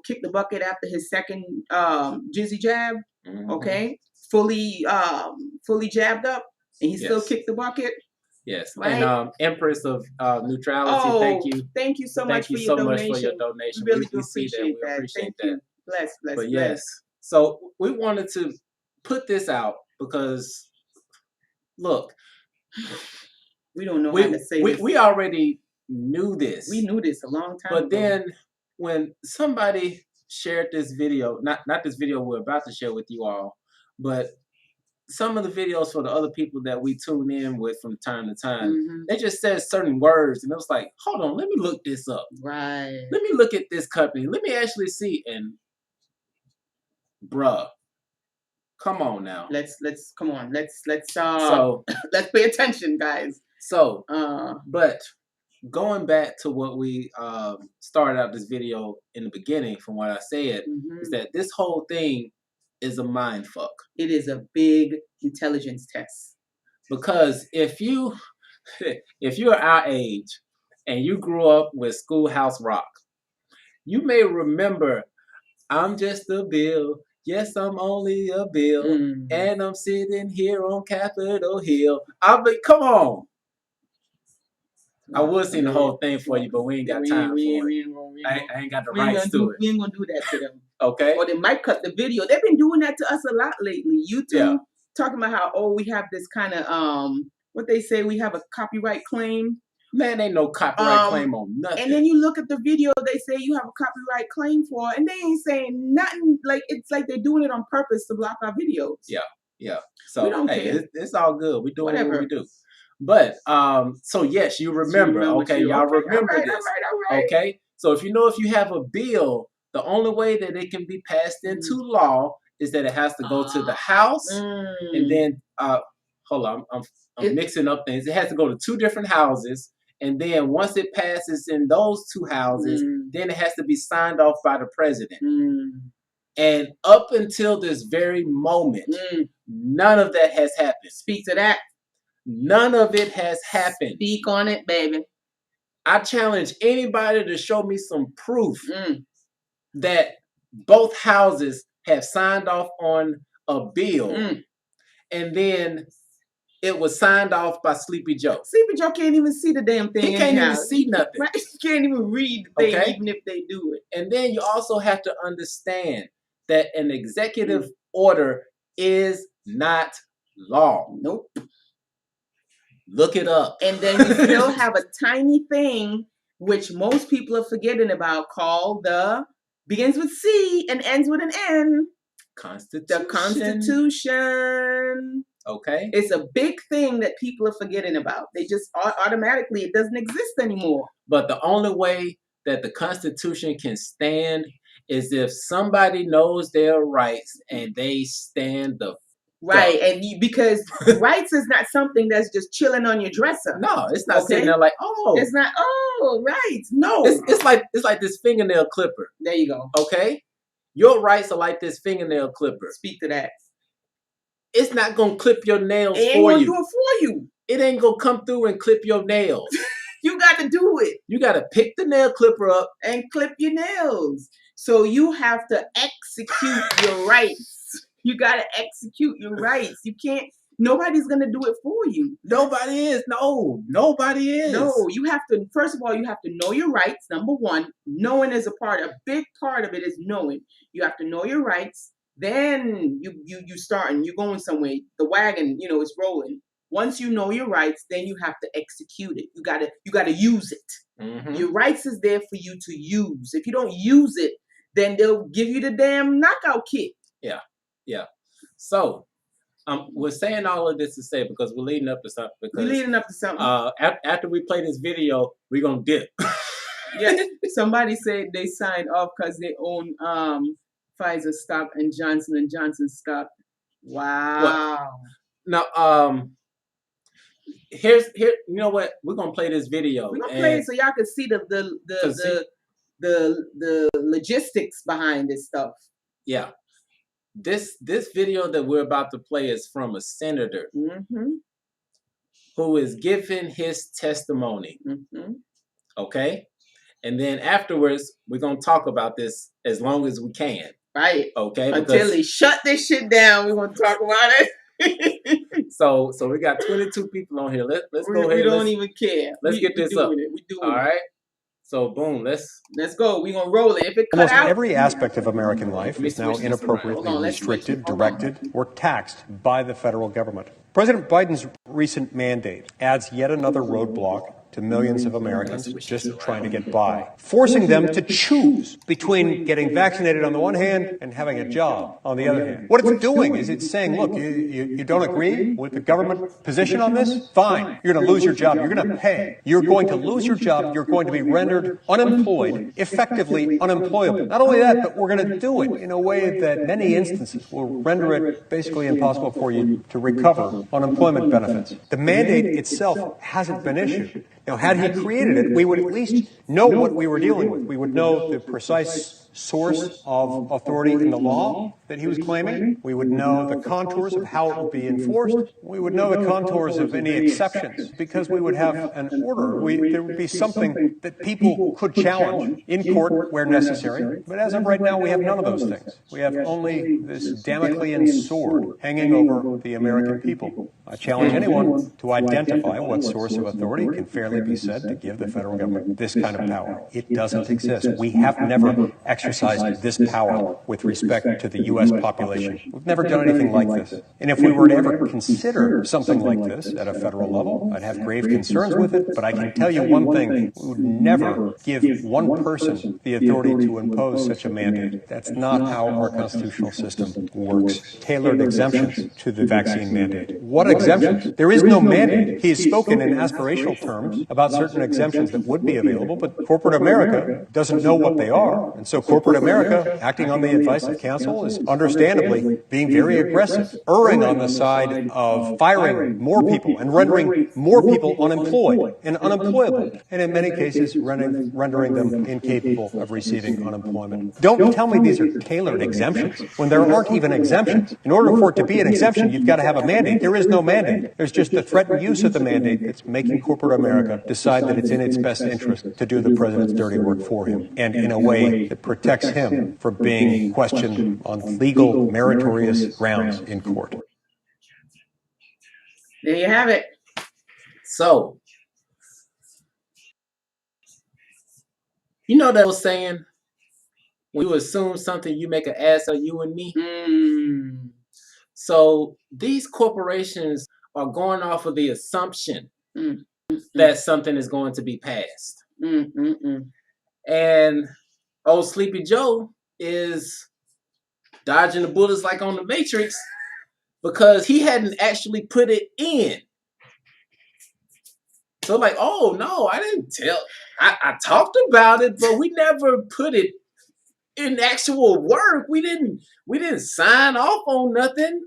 kicked the bucket after his second jizzy jab. Mm-hmm. Okay. Fully jabbed up, and he still kicked the bucket. Yes, right? And Empress of Neutrality, thank you so much for your donation. We really do appreciate that. Appreciate that. Bless. But yes, so we wanted to put this out because, look, we don't know how to say this. We already knew this. We knew this a long time ago. But then when somebody shared this video, not this video we're about to share with you all, but some of the videos for the other people that we tune in with from time to time, they just said certain words, and it was like, hold on, let me look this up. Right. Let me look at this company. Let me actually see. And bruh, come on now. Let's come on. Let's let's pay attention, guys. So, but going back to what we started out this video in the beginning, from what I said, is that this whole thing is a mind fuck. It is a big intelligence test. Because if you're our age and you grew up with Schoolhouse Rock, you may remember, I'm just a bill. Yes, I'm only a bill. And I'm sitting here on Capitol Hill. Come on. I would sing the whole thing for you, but we ain't got time for it. I ain't got the rights to it. We ain't gonna do that to them. Okay. Or they might cut the video. They've been doing that to us a lot lately. YouTube talking about how we have this kind of what they say, we have a copyright claim. Man, ain't no copyright claim on nothing. And then you look at the video they say you have a copyright claim for, and they ain't saying nothing. Like it's like they're doing it on purpose to block our videos. Yeah. So we don't care. It's all good. We doing what we do. But so yes, you remember. Okay, y'all remember this. All right. Okay. So if you have a bill, the only way that it can be passed into law is that it has to go to the House, and then hold on, I'm mixing up things. It has to go to 2 different houses, and then once it passes in those 2 houses, then it has to be signed off by the president. And up until this very moment, none of that has happened. Speak to that. None of it has happened. Speak on it, baby. I challenge anybody to show me some proof that both houses have signed off on a bill and then it was signed off by Sleepy Joe. Sleepy Joe can't even see the damn thing. He can't even see nothing. Right? He can't even read the thing, even if they do it. And then you also have to understand that an executive order is not law. Nope. Look it up. And then you still have a tiny thing, which most people are forgetting about, called begins with C and ends with an N. Constitution. The Constitution. Okay. It's a big thing that people are forgetting about. They just automatically, it doesn't exist anymore. But the only way that the Constitution can stand is if somebody knows their rights and they stand the right. And because rights is not something that's just chilling on your dresser. No, it's not sitting there like, oh. It's not, oh, rights. No. It's like this fingernail clipper. There you go. Okay? Your rights are like this fingernail clipper. Speak to that. It's not going to clip your nails for you. It ain't going to do it for you. It ain't going to come through and clip your nails. You got to do it. You got to pick the nail clipper up and clip your nails. So you have to execute your rights. You got to execute your rights. You can't, nobody's going to do it for you. Nobody is. No, nobody is. No, you have to, first of all, you have to know your rights. Number one, knowing is a big part of it is knowing. You have to know your rights. Then you start and you're going somewhere. The wagon, is rolling. Once you know your rights, then you have to execute it. You gotta use it. Mm-hmm. Your rights is there for you to use. If you don't use it, then they'll give you the damn knockout kick. Yeah. So, we're saying all of this to say because we're leading up to something. We're leading up to something. After we play this video, we're gonna dip. Yeah. Somebody said they signed off because they own Pfizer stock and Johnson & Johnson stock. Wow. Well, now, here. You know what? We're gonna play this video. We're gonna play it so y'all can see the logistics behind this stuff. Yeah. This video that we're about to play is from a senator who is giving his testimony. Okay. And then afterwards, we're gonna talk about this as long as we can. Right. Okay. Until they shut this shit down, we're gonna talk about it. So we got 22 people on here. Let's go ahead. We don't even care. Let's get this up. We doing all right. So boom, let's go. We're gonna roll it. If it cut almost out, every aspect of American life is now inappropriately restricted, directed, or taxed by the federal government. President Biden's recent mandate adds yet another roadblock to millions of Americans just trying to get by, forcing them to choose between getting vaccinated on the one hand and having a job on the other hand. What it's doing is it's saying, look, you don't agree with the government position on this? Fine. You're going to lose your job. You're going to pay. You're going to lose your job. You're going to be rendered unemployed, effectively unemployable. Not only that, but we're going to do it in a way that many instances will render it basically impossible for you to recover unemployment benefits. The mandate itself hasn't been issued. Now, had he created it, we would at least know what we were dealing with. We would know the precise source of authority in the law that he was claiming. We would know the contours of how it would be enforced. We would know the contours of any exceptions because we would have an order. There would be something that people could challenge in court where necessary. But as of right now, we have none of those things. We have only this Damoclean sword hanging over the American people. I challenge anyone to identify what source of authority can fairly be said to give the federal government this kind of power. It doesn't exist. We have never exercised this power with respect to the U.S. population. We've never done anything like this. And if we were to ever consider something like this at a federal level, I'd have grave concerns with it. But I can tell you one thing, we would never give one person the authority to impose such a mandate. That's not how our constitutional system works. Tailored exemptions to the vaccine mandate. What exemptions? There is no mandate. He has spoken in aspirational terms about certain exemptions that would be available, but corporate America doesn't know what they are. And so corporate corporate America, acting on the advice of counsel, is understandably being very aggressive, erring on the side of firing more people and rendering more people unemployed and unemployable, and in many cases rendering them incapable of receiving unemployment. Don't tell me these are tailored exemptions when there aren't even exemptions. In order for it to be an exemption, you've got to have a mandate. There is no mandate. There's just the threatened use of the mandate that's making corporate America decide that it's in its best interest to do the president's dirty work for him, and in a way that protects him from being questioned on legal, meritorious grounds in court. There you have it. So, you know that was saying, when you assume something, you make an ass of you and me. So these corporations are going off of the assumption that something is going to be passed. And old Sleepy Joe is dodging the bullets like on the Matrix because he hadn't actually put it in. So like, oh no, I didn't tell. I talked about it, but we never put it in actual work. We didn't sign off on nothing.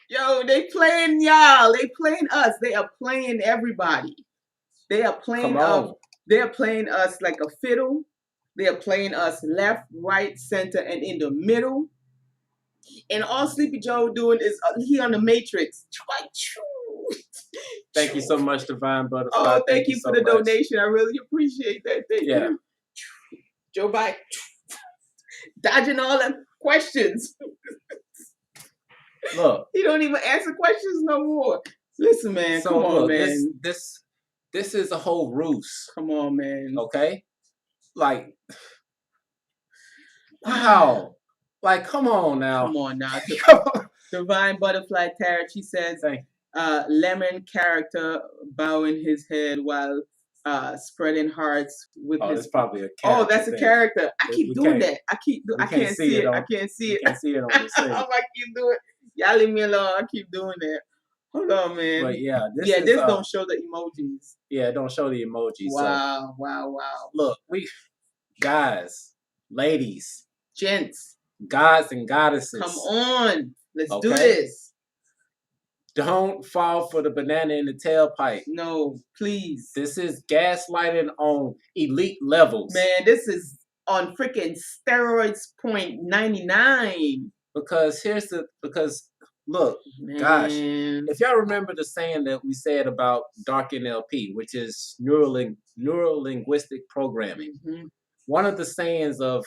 Yo, they playing y'all. They playing us. They are playing everybody. They are playing us. They are playing us like a fiddle. They are playing us left, right, center, and in the middle. And all Sleepy Joe doing is he on the Matrix. Thank you so much, Divine Butterfly. Oh, thank you for the donation. I really appreciate that. Thank you. Joe Biden dodging all them questions. Look, he don't even answer questions no more. Listen, man. So come on, look, man. This is a whole ruse. Come on, man. Okay, like, wow, like, come on now. Come on now. Divine Butterfly Tarot. She says, lemon character bowing his head while spreading hearts with his. That's probably a character. Oh, that's a character. I keep doing that. I can't see it. I can't see it. I can't see it on the screen. I'm like, you do it. Y'all leave me alone. I keep doing that. Hold on, man. But yeah, this don't show the emojis. Yeah, it don't show the emojis. Wow, so, wow. Look, guys, ladies, gents, gods and goddesses. Come on. Let's do this. Don't fall for the banana in the tailpipe. No, please. This is gaslighting on elite levels. Man, this is on freaking steroids .99. Because look, man. Gosh, if y'all remember the saying that we said about dark NLP, which is neuro-linguistic programming, one of the sayings of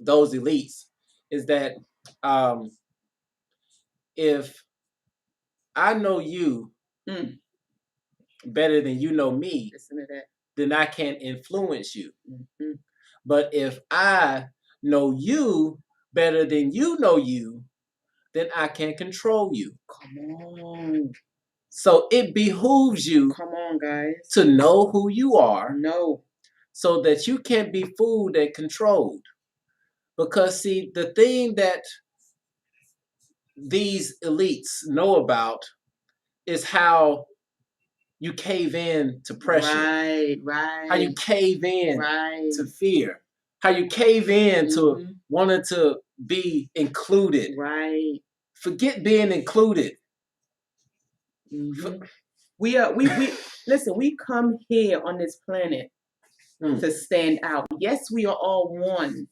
those elites is that if I know you better than you know me, then I can influence you. But if I know you better than you know you, then I can control you. Come on. So it behooves you, come on, guys, to know who you are. No. So that you can be fooled and controlled. Because see, the thing that these elites know about is how you cave in to pressure. Right. How you cave in to fear. How you cave in to wanting to be included. Right. Forget being included. We listen, we come here on this planet to stand out. Yes, we are all one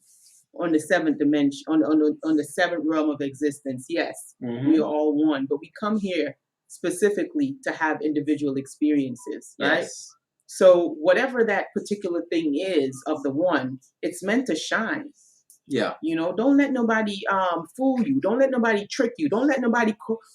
on the seventh dimension, on the seventh realm of existence. Yes, we are all one, but we come here specifically to have individual experiences, right? Yes. So whatever that particular thing is of the one, it's meant to shine. Yeah. You know, don't let nobody fool you. Don't let nobody trick you. Don't let nobody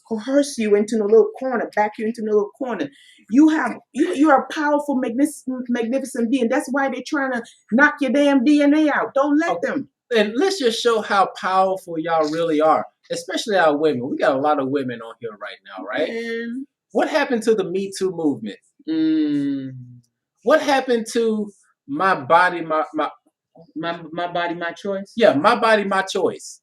coerce you into a little corner, back you into a little corner. You're a powerful, magnificent being. That's why they're trying to knock your damn DNA out. Don't let them. And let's just show how powerful y'all really are, especially our women. We got a lot of women on here right now, right? Man. What happened to the Me Too movement? What happened to my body, my body, my choice? Yeah, my body, my choice.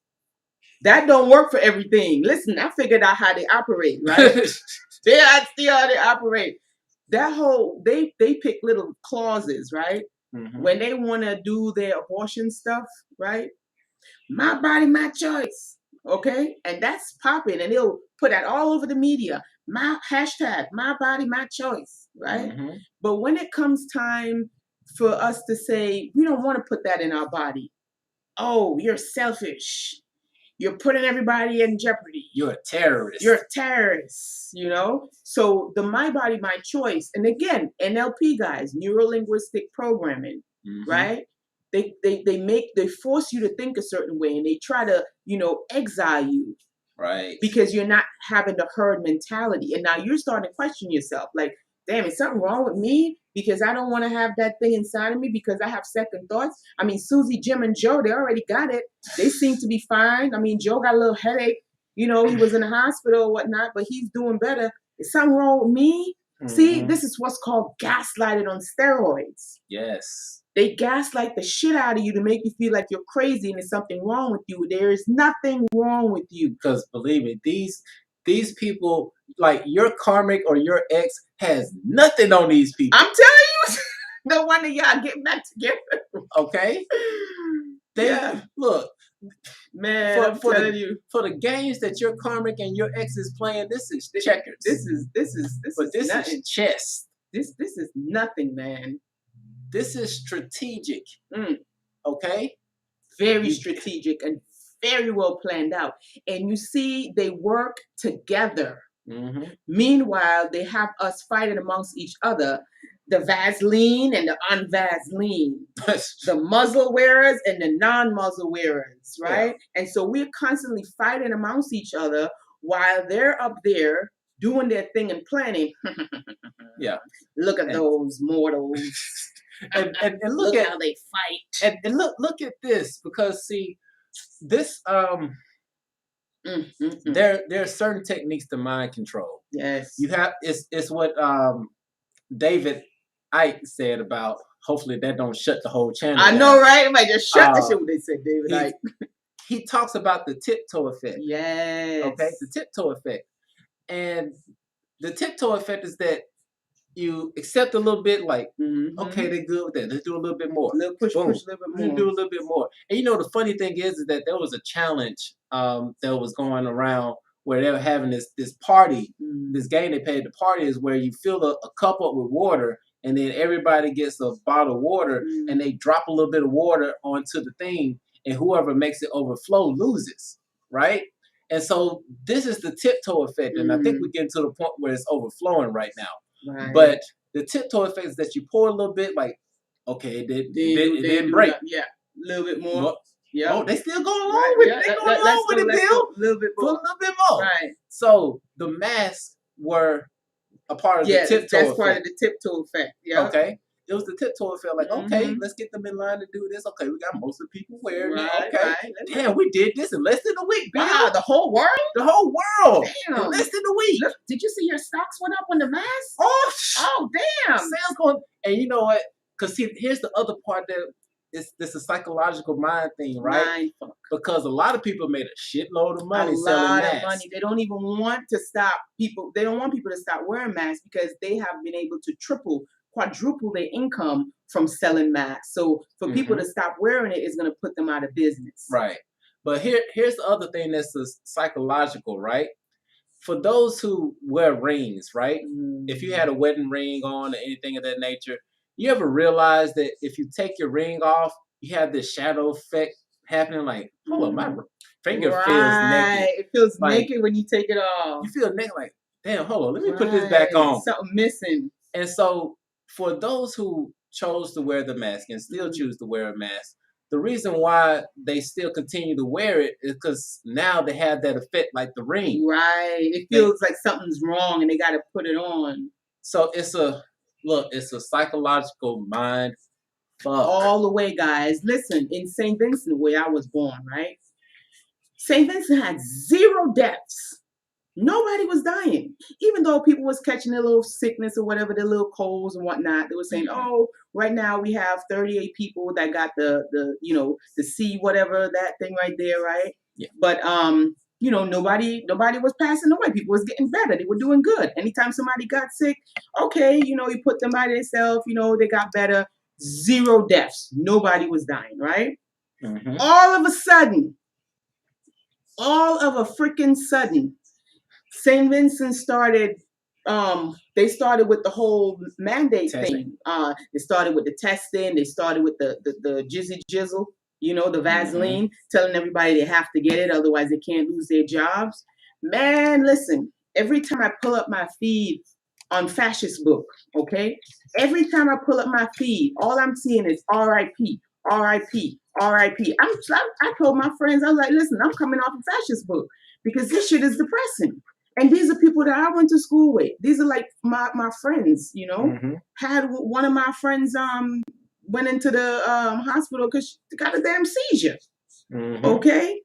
That don't work for everything. Listen, I figured out how they operate, right? I see how they operate. That whole they pick little clauses, right? when they want to do their abortion stuff, right? My body, my choice. Okay, and that's popping, and they'll put that all over the media. My hashtag, my body, my choice, right? But when it comes time for us to say we don't want to put that in our body, oh, you're selfish. You're putting everybody in jeopardy. You're a terrorist. You're a terrorist, you know? So the my body, my choice. And again, NLP guys, neuro-linguistic programming, right? They force you to think a certain way, and they try to, you know, exile you. Right. Because you're not having the herd mentality. And now you're starting to question yourself. Like, damn, is something wrong with me? Because I don't want to have that thing inside of me because I have second thoughts. I mean, Susie, Jim, and Joe, they already got it. They seem to be fine. I mean, Joe got a little headache. You know, he was in the hospital or whatnot, but he's doing better. Is something wrong with me? See, this is what's called gaslighted on steroids. Yes. They gaslight the shit out of you to make you feel like you're crazy and there's something wrong with you. There is nothing wrong with you. Because believe me, these people, like your karmic or your ex, has nothing on these people. I'm telling you, no wonder y'all getting back together. Okay? Look, man, for the games that your karmic and your ex is playing, this is checkers. This is chess. This is nothing, man. This is strategic. Okay? Very strategic and very well planned out. And you see, they work together. Meanwhile, they have us fighting amongst each other. The Vaseline and the un-Vaseline. The muzzle wearers and the non-muzzle wearers, right? Yeah. And so we're constantly fighting amongst each other while they're up there doing their thing and planning. Look at those mortals. and look at how they fight. And look at this, because see, this there are certain techniques to mind control. Yes. You have it's what David Icke said about, hopefully that don't shut the whole channel I down. know, right? I might just shut the shit when they said David Icke. He talks about the tiptoe effect. Yes. Okay, the tiptoe effect. And the tiptoe effect is that you accept a little bit, like, okay, they're good with that. Let's do a little bit more. Push a little bit more. Let's do a little bit more. And you know, the funny thing is that there was a challenge that was going around where they were having this party, this game they paid. The party is where you fill a cup up with water, and then everybody gets a bottle of water, and they drop a little bit of water onto the thing, and whoever makes it overflow loses, right? And so this is the tiptoe effect, and I think we're getting to the point where it's overflowing right now. Right. But the tiptoe effect is that you pour a little bit, like, okay, it didn't break. Yeah, a little bit more. Yeah. Oh, they still going along with it. They going along with it, Bill. A little bit more. A little bit more. Right. So the masks were a part of the tiptoe effect. That's part of the tiptoe effect. Yeah. Okay. It was the tiptoe effect. Like, okay, let's get them in line to do this. Okay, we got most of the people wearing it. Okay. Right. Damn, we did this in less than a week, Bill. Wow, the whole world? The whole world. Damn. In less than a week. Look, did you see your stocks went up on the mask? Oh, damn. Sales going. And you know what? Because see, here's the other part that this a psychological mind thing, right? Because a lot of people made a shitload of money selling masks. Money. They don't even want to stop people. They don't want people to stop wearing masks because they have been able to quadruple their income from selling masks. So for people to stop wearing it is going to put them out of business. Right. But here's the other thing that's psychological, right? For those who wear rings, right? If you had a wedding ring on or anything of that nature, you ever realize that if you take your ring off, you have this shadow effect happening? Like, hold on, my finger feels naked. It feels naked when you take it off. You feel naked, like, damn, hold on, let me put this back on. Something missing. And so for those who chose to wear the mask and still choose to wear a mask, the reason why they still continue to wear it is because now they have that effect like the ring. Right. It feels like something's wrong and they got to put it on. So it's a psychological mind fuck. All the way, guys. Listen, in St. Vincent, where I was born, right? St. Vincent had 0 deaths. Nobody was dying. Even though people was catching their little sickness or whatever, their little colds and whatnot, they were saying, oh, right now we have 38 people that got the C whatever, that thing right there, right? Yeah. But nobody was passing away. People was getting better. They were doing good. Anytime somebody got sick, okay, you put them by themselves, they got better. 0 deaths. Nobody was dying, right? All of a freaking sudden, St. Vincent started, they started with the whole mandate thing. They started with the testing. They started with the jizzy jizzle, you know, the Vaseline, telling everybody they have to get it, otherwise they can't lose their jobs. Man, listen, every time I pull up my feed on Fascist Book, okay? Every time I pull up my feed, all I'm seeing is R.I.P., R.I.P., R.I.P. I told my friends, I was like, listen, I'm coming off of Fascist Book because this shit is depressing. And these are people that I went to school with. These are like my friends, you know. Had one of my friends went into the hospital because she got a damn seizure. Okay?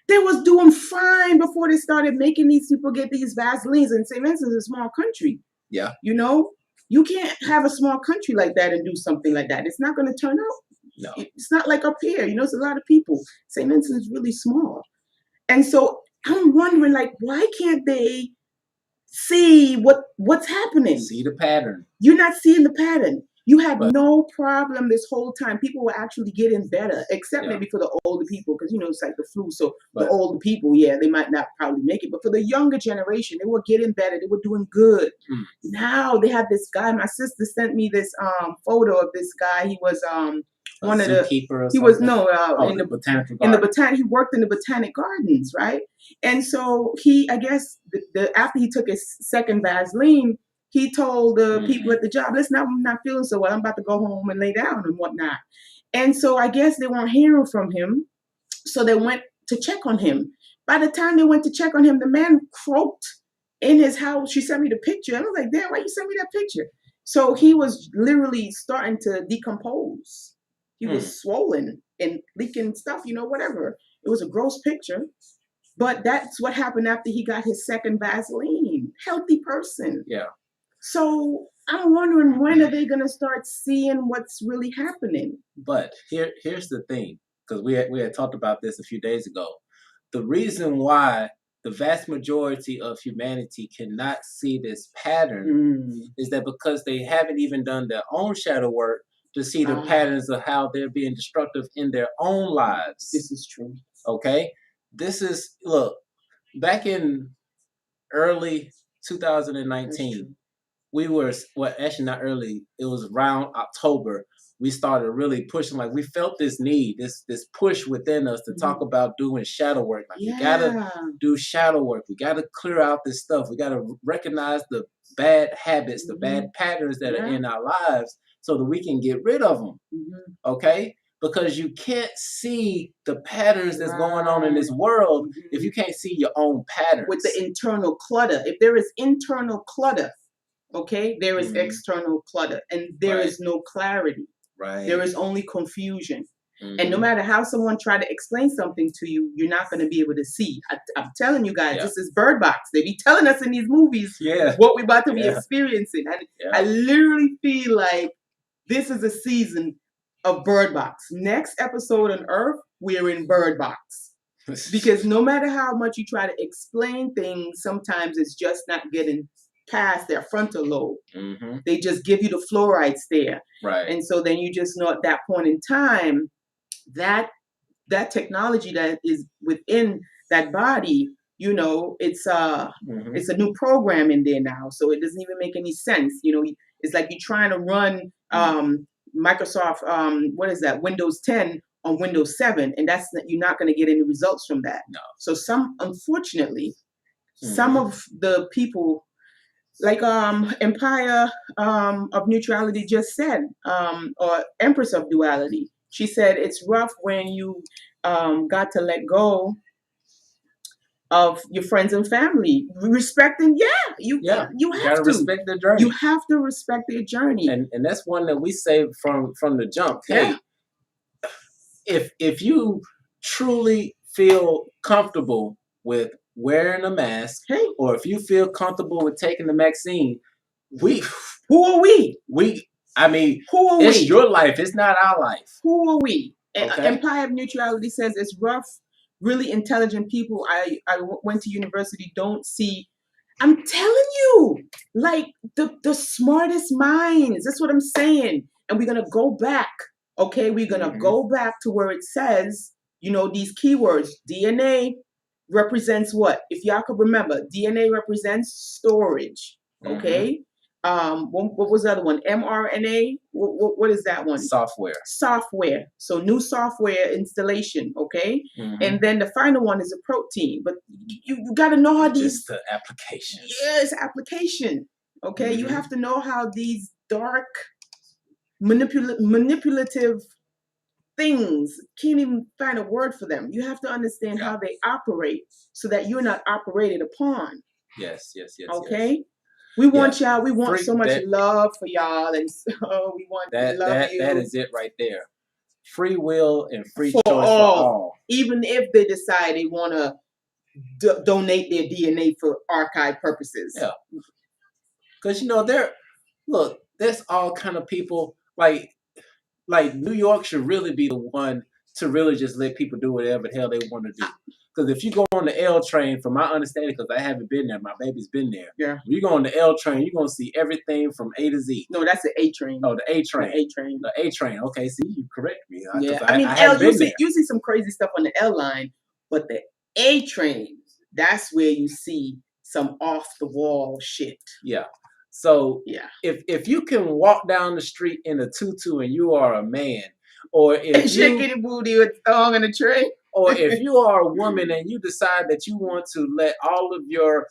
They was doing fine before they started making these people get these Vaselines. And St. Vincent's is a small country. Yeah. You know? You can't have a small country like that and do something like that. It's not going to turn out. No. It's not like up here. You know, it's a lot of people. St. Vincent's is really small. And so I'm wondering, like, why can't they see what's happening? See the pattern. You're not seeing the pattern. You had no problem this whole time. People were actually getting better, except maybe for the older people, because, you know, it's like the flu. So the older people, they might not probably make it. But for the younger generation, they were getting better. They were doing good. Now they had this guy. My sister sent me this photo of this guy. He was one of the he was in the botanical garden. In the botanic, he worked in the botanic gardens, right? And so I guess after he took his second Vaseline, he told the people at the job, listen, I'm not feeling so well. I'm about to go home and lay down and whatnot. And so I guess they weren't hearing from him. So they went to check on him. By the time they went to check on him, the man croaked in his house. She sent me the picture. And I was like, damn, why you sent me that picture? So he was literally starting to decompose. He was swollen and leaking stuff, you know, whatever. It was a gross picture. But that's what happened after he got his second Vaseline. Healthy person. Yeah. So I'm wondering, when are they going to start seeing what's really happening? But here's the thing, because we had talked about this a few days ago. The reason why the vast majority of humanity cannot see this pattern is that because they haven't even done their own shadow work to see the patterns of how they're being destructive in their own lives. This is true. Okay? Look, back in early 2019, we were, actually not early, it was around October, we started really pushing, like we felt this need, this push within us to talk about doing shadow work. Like we gotta do shadow work. We gotta clear out this stuff. We gotta recognize the bad habits, the bad patterns that are in our lives so that we can get rid of them. Okay? Because you can't see the patterns that's going on in this world if you can't see your own patterns. With the internal clutter. If there is internal clutter, okay, there is external clutter, and there is no clarity. Right. There is only confusion. And no matter how someone try to explain something to you, you're not going to be able to see. I'm telling you guys, this is Bird Box. They be telling us in these movies what we're about to be experiencing. And I literally feel like this is a season of Bird Box. Next episode on Earth, we're in Bird Box. Because no matter how much you try to explain things, sometimes it's just not getting past their frontal lobe. They just give you the fluoride stare. Right. And so then you just know at that point in time, that technology that is within that body, you know, it's a new program in there now. So it doesn't even make any sense. You know, it's like you're trying to run Microsoft, Windows 10 on Windows 7, and you're not going to get any results from that. No. So unfortunately, some of the people, like Empire of Neutrality just said, or Empress of Duality, she said it's rough when you got to let go of your friends and family. Respecting, you have to respect their journey. You have to respect their journey, and that's one that we say from the jump. Hey, if you truly feel comfortable with wearing a mask, or if you feel comfortable with taking the vaccine, who are we? I mean, who are it's we? your life. It's not our life. Who are we? Okay. Empire of Neutrality says it's rough. Really intelligent people I went to university don't see. I'm telling you, like the smartest minds. That's what I'm saying. and we're going to go back. Okay, we're going to go back to where it says, you know, these keywords. DNA represents what? If y'all could remember, DNA represents storage. Okay. What was the other one? mRNA. What is that one? Software. Software. So new software installation. Okay. And then the final one is a protein. But you got to know how these. Just the applications. Yes, application. Okay. You have to know how these dark, manipulative things, can't even find a word for them. You have to understand how they operate so that you're not operated upon. Yes. Okay? Yes. We want y'all, we want so much love for y'all, and so we want to love you. That is it right there. Free will and free choice for all. Even if they decide they want to donate their DNA for archive purposes. Yeah. Because, you know, there's all kind of people, like New York should really be the one to really just let people do whatever the hell they want to do. Because if you go on the L train, from my understanding, because I haven't been there, my baby's been there. Yeah. When you go on the L train, you're going to see everything from A to Z. No, that's the A train. Oh, the A train. The A train. The A train. Okay, see, you correct me. Yeah. I mean, L, you see some crazy stuff on the L line, but the A train, that's where you see some off the wall shit. Yeah. So yeah, if you can walk down the street in a tutu and you are a man, or if shaking your booty with thong in a tray, or if you are a woman and you decide that you want to let all of your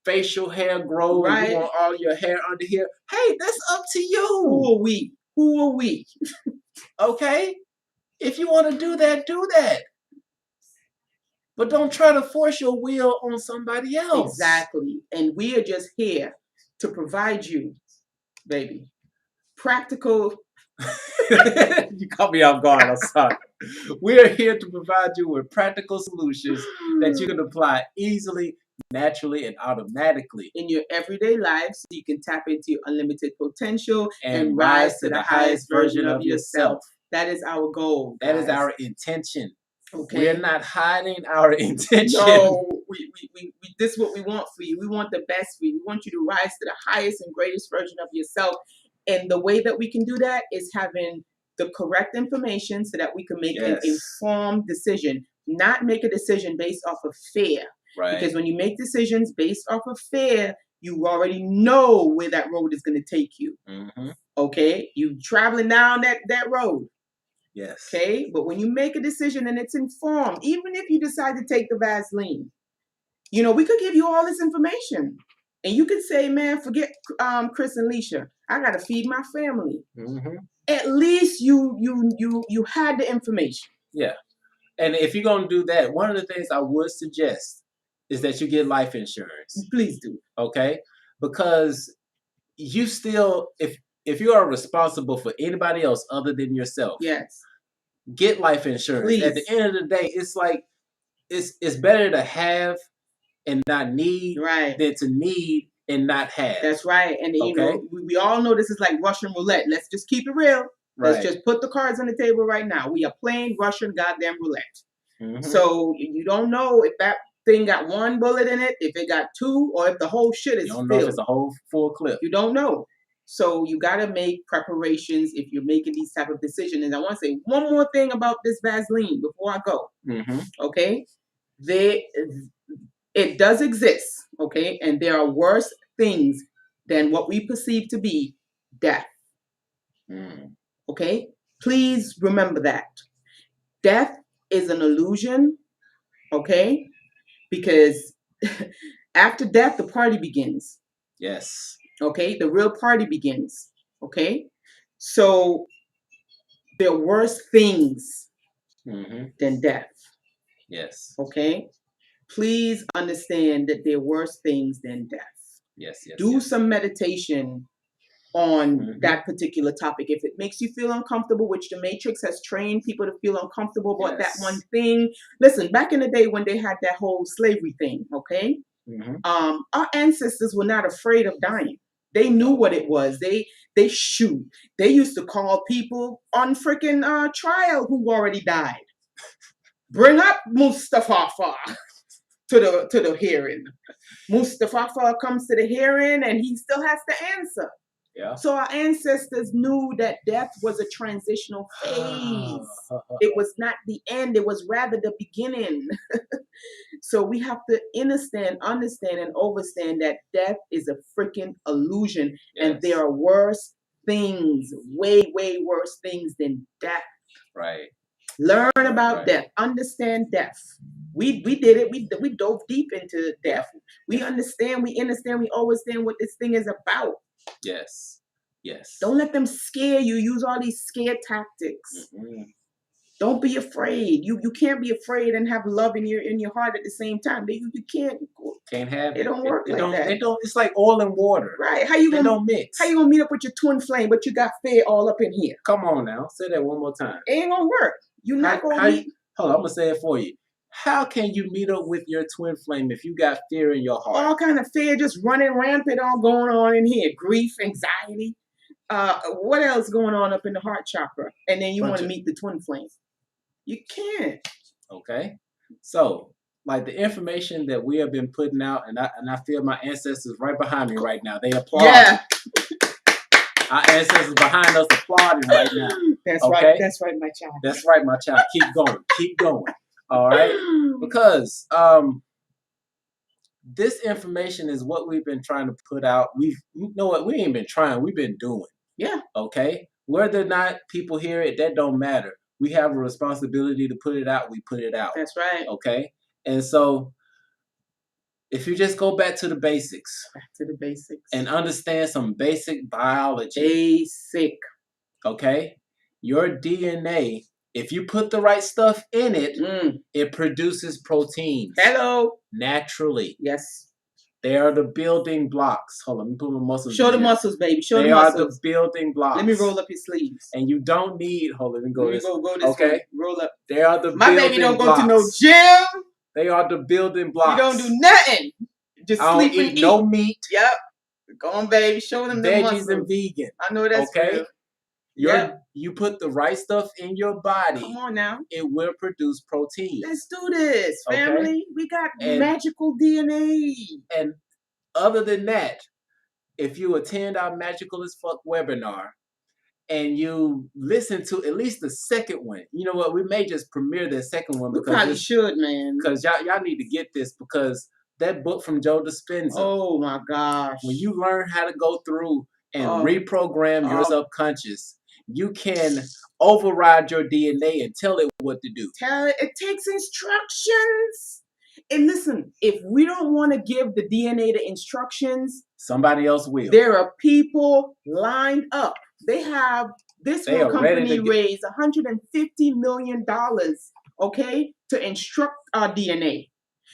facial hair grow, and you want all your hair under here, hey, that's up to you. Who are we? Who are we? Okay, if you want to do that, do that. But don't try to force your will on somebody else. Exactly. And we are just here to provide you, baby, practical. You caught me off guard. I'm sorry. We're here to provide you with practical solutions that you can apply easily, naturally, and automatically in your everyday life, so you can tap into your unlimited potential and rise to the highest version of yourself. That is our goal. That is our intention. Okay. We're not hiding our intention. No, we this is what we want for you. We want the best for you. We want you to rise to the highest and greatest version of yourself. And the way that we can do that is having the correct information so that we can make an informed decision, not make a decision based off of fear. Right. Because when you make decisions based off of fear, you already know where that road is going to take you. Okay? You traveling down that road. Yes. Okay? But when you make a decision and it's informed, even if you decide to take the Vaseline, you know, we could give you all this information. And you could say, man, forget Chris and Leisha. I got to feed my family. At least you had the information. Yeah. And if you're going to do that, one of the things I would suggest is that you get life insurance. Please do. Okay? Because you still, if you are responsible for anybody else other than yourself, yes, get life insurance. Please. At the end of the day, it's like it's better to have and not need than to need and not have. That's right. And you know, we all know this is like Russian roulette. Let's just keep it real. Let's just put the cards on the table right now. We are playing Russian goddamn roulette. So you don't know if that thing got one bullet in it, if it got two, or if the whole shit is filled. You don't know if it's a whole full clip. You don't know. So you got to make preparations if you're making these type of decisions. And I want to say one more thing about this Vaseline before I go. Okay? It does exist. Okay? And there are worse things than what we perceive to be death. Okay? Please remember that. Death is an illusion. Okay? Because after death, the party begins. Yes. Okay? The real party begins. Okay? So there are worse things than death. Yes. Okay? Please understand that there are worse things than death. Yes. Do some meditation on that particular topic. If it makes you feel uncomfortable, which the Matrix has trained people to feel uncomfortable about that one thing. Listen, back in the day when they had that whole slavery thing, okay? Our ancestors were not afraid of dying. They knew what it was. They used to call people on freaking trial who already died. Bring up Mustafa to the hearing. Mustafa comes to the hearing and he still has to answer. Yeah. So our ancestors knew that death was a transitional phase. It was not the end. It was rather the beginning. So we have to understand, and understand that death is a freaking illusion. Yes. And there are worse things, way, way worse things than death. Right. Learn about death. Understand death. We did it. We dove deep into death. We understand. We understand. We understand what this thing is about. Yes. Yes. Don't let them scare you. Use all these scare tactics. Mm-hmm. Don't be afraid. You can't be afraid and have love in your heart at the same time. You can't have it. It don't work like that. They don't. It's like oil and water. Right. How you they gonna don't mix? How you gonna meet up with your twin flame, but you got fear all up in here? Come on now. Say that one more time. It ain't gonna work. You're not gonna meet. Hold on, I'm gonna say it for you. How can you meet up with your twin flame if you got fear in your heart? All kind of fear just running rampant going on in here. Grief, anxiety. What else going on up in the heart chakra? And then you want to meet the twin flame. You can't. Okay. So, like the information that we have been putting out, and I feel my ancestors right behind me right now. They applaud. Yeah. Our ancestors behind us applauding right now. That's right. That's right, my child. That's right, my child. Keep going. Keep going. All right. Because this information is what we've been trying to put out. You know what? We ain't been trying. We've been doing. Yeah. Okay. Whether or not people hear it, that don't matter. We have a responsibility to put it out. We put it out. That's right. Okay. And so, if you just go back to the basics. Back to the basics. And understand some basic biology. Basic. Okay. Your DNA, if you put the right stuff in it, it produces proteins. Hello. Naturally. Yes. They are the building blocks. Hold on, let me put my muscles. Show the muscles, baby. Show the They muscles. are the building blocks. Let me roll up your sleeves. And you don't need. Hold on, let me go this. Go this way. Roll up. They are the my building baby don't blocks. go to no gym. They are the building blocks. You don't do nothing. Just sleep and eat. No meat. Yep. Go on, baby. Show them the muscles. Veggies and vegan. I know that's real. You put the right stuff in your body. Come on now. It will produce protein. Let's do this, family. Okay? We got magical DNA. And other than that, if you attend our Magical as Fuck webinar and you listen to at least the second one, you know what? We may just premiere the second one because we probably should, man. Because y'all need to get this because that book from Joe Dispenza. Oh my gosh! When you learn how to go through and reprogram your subconscious, you can override your DNA and tell it what to do. Tell it. It takes instructions. And listen, if we don't want to give the DNA the instructions, somebody else will. There are people lined up. They have this whole company raised $150 million, okay, to instruct our DNA.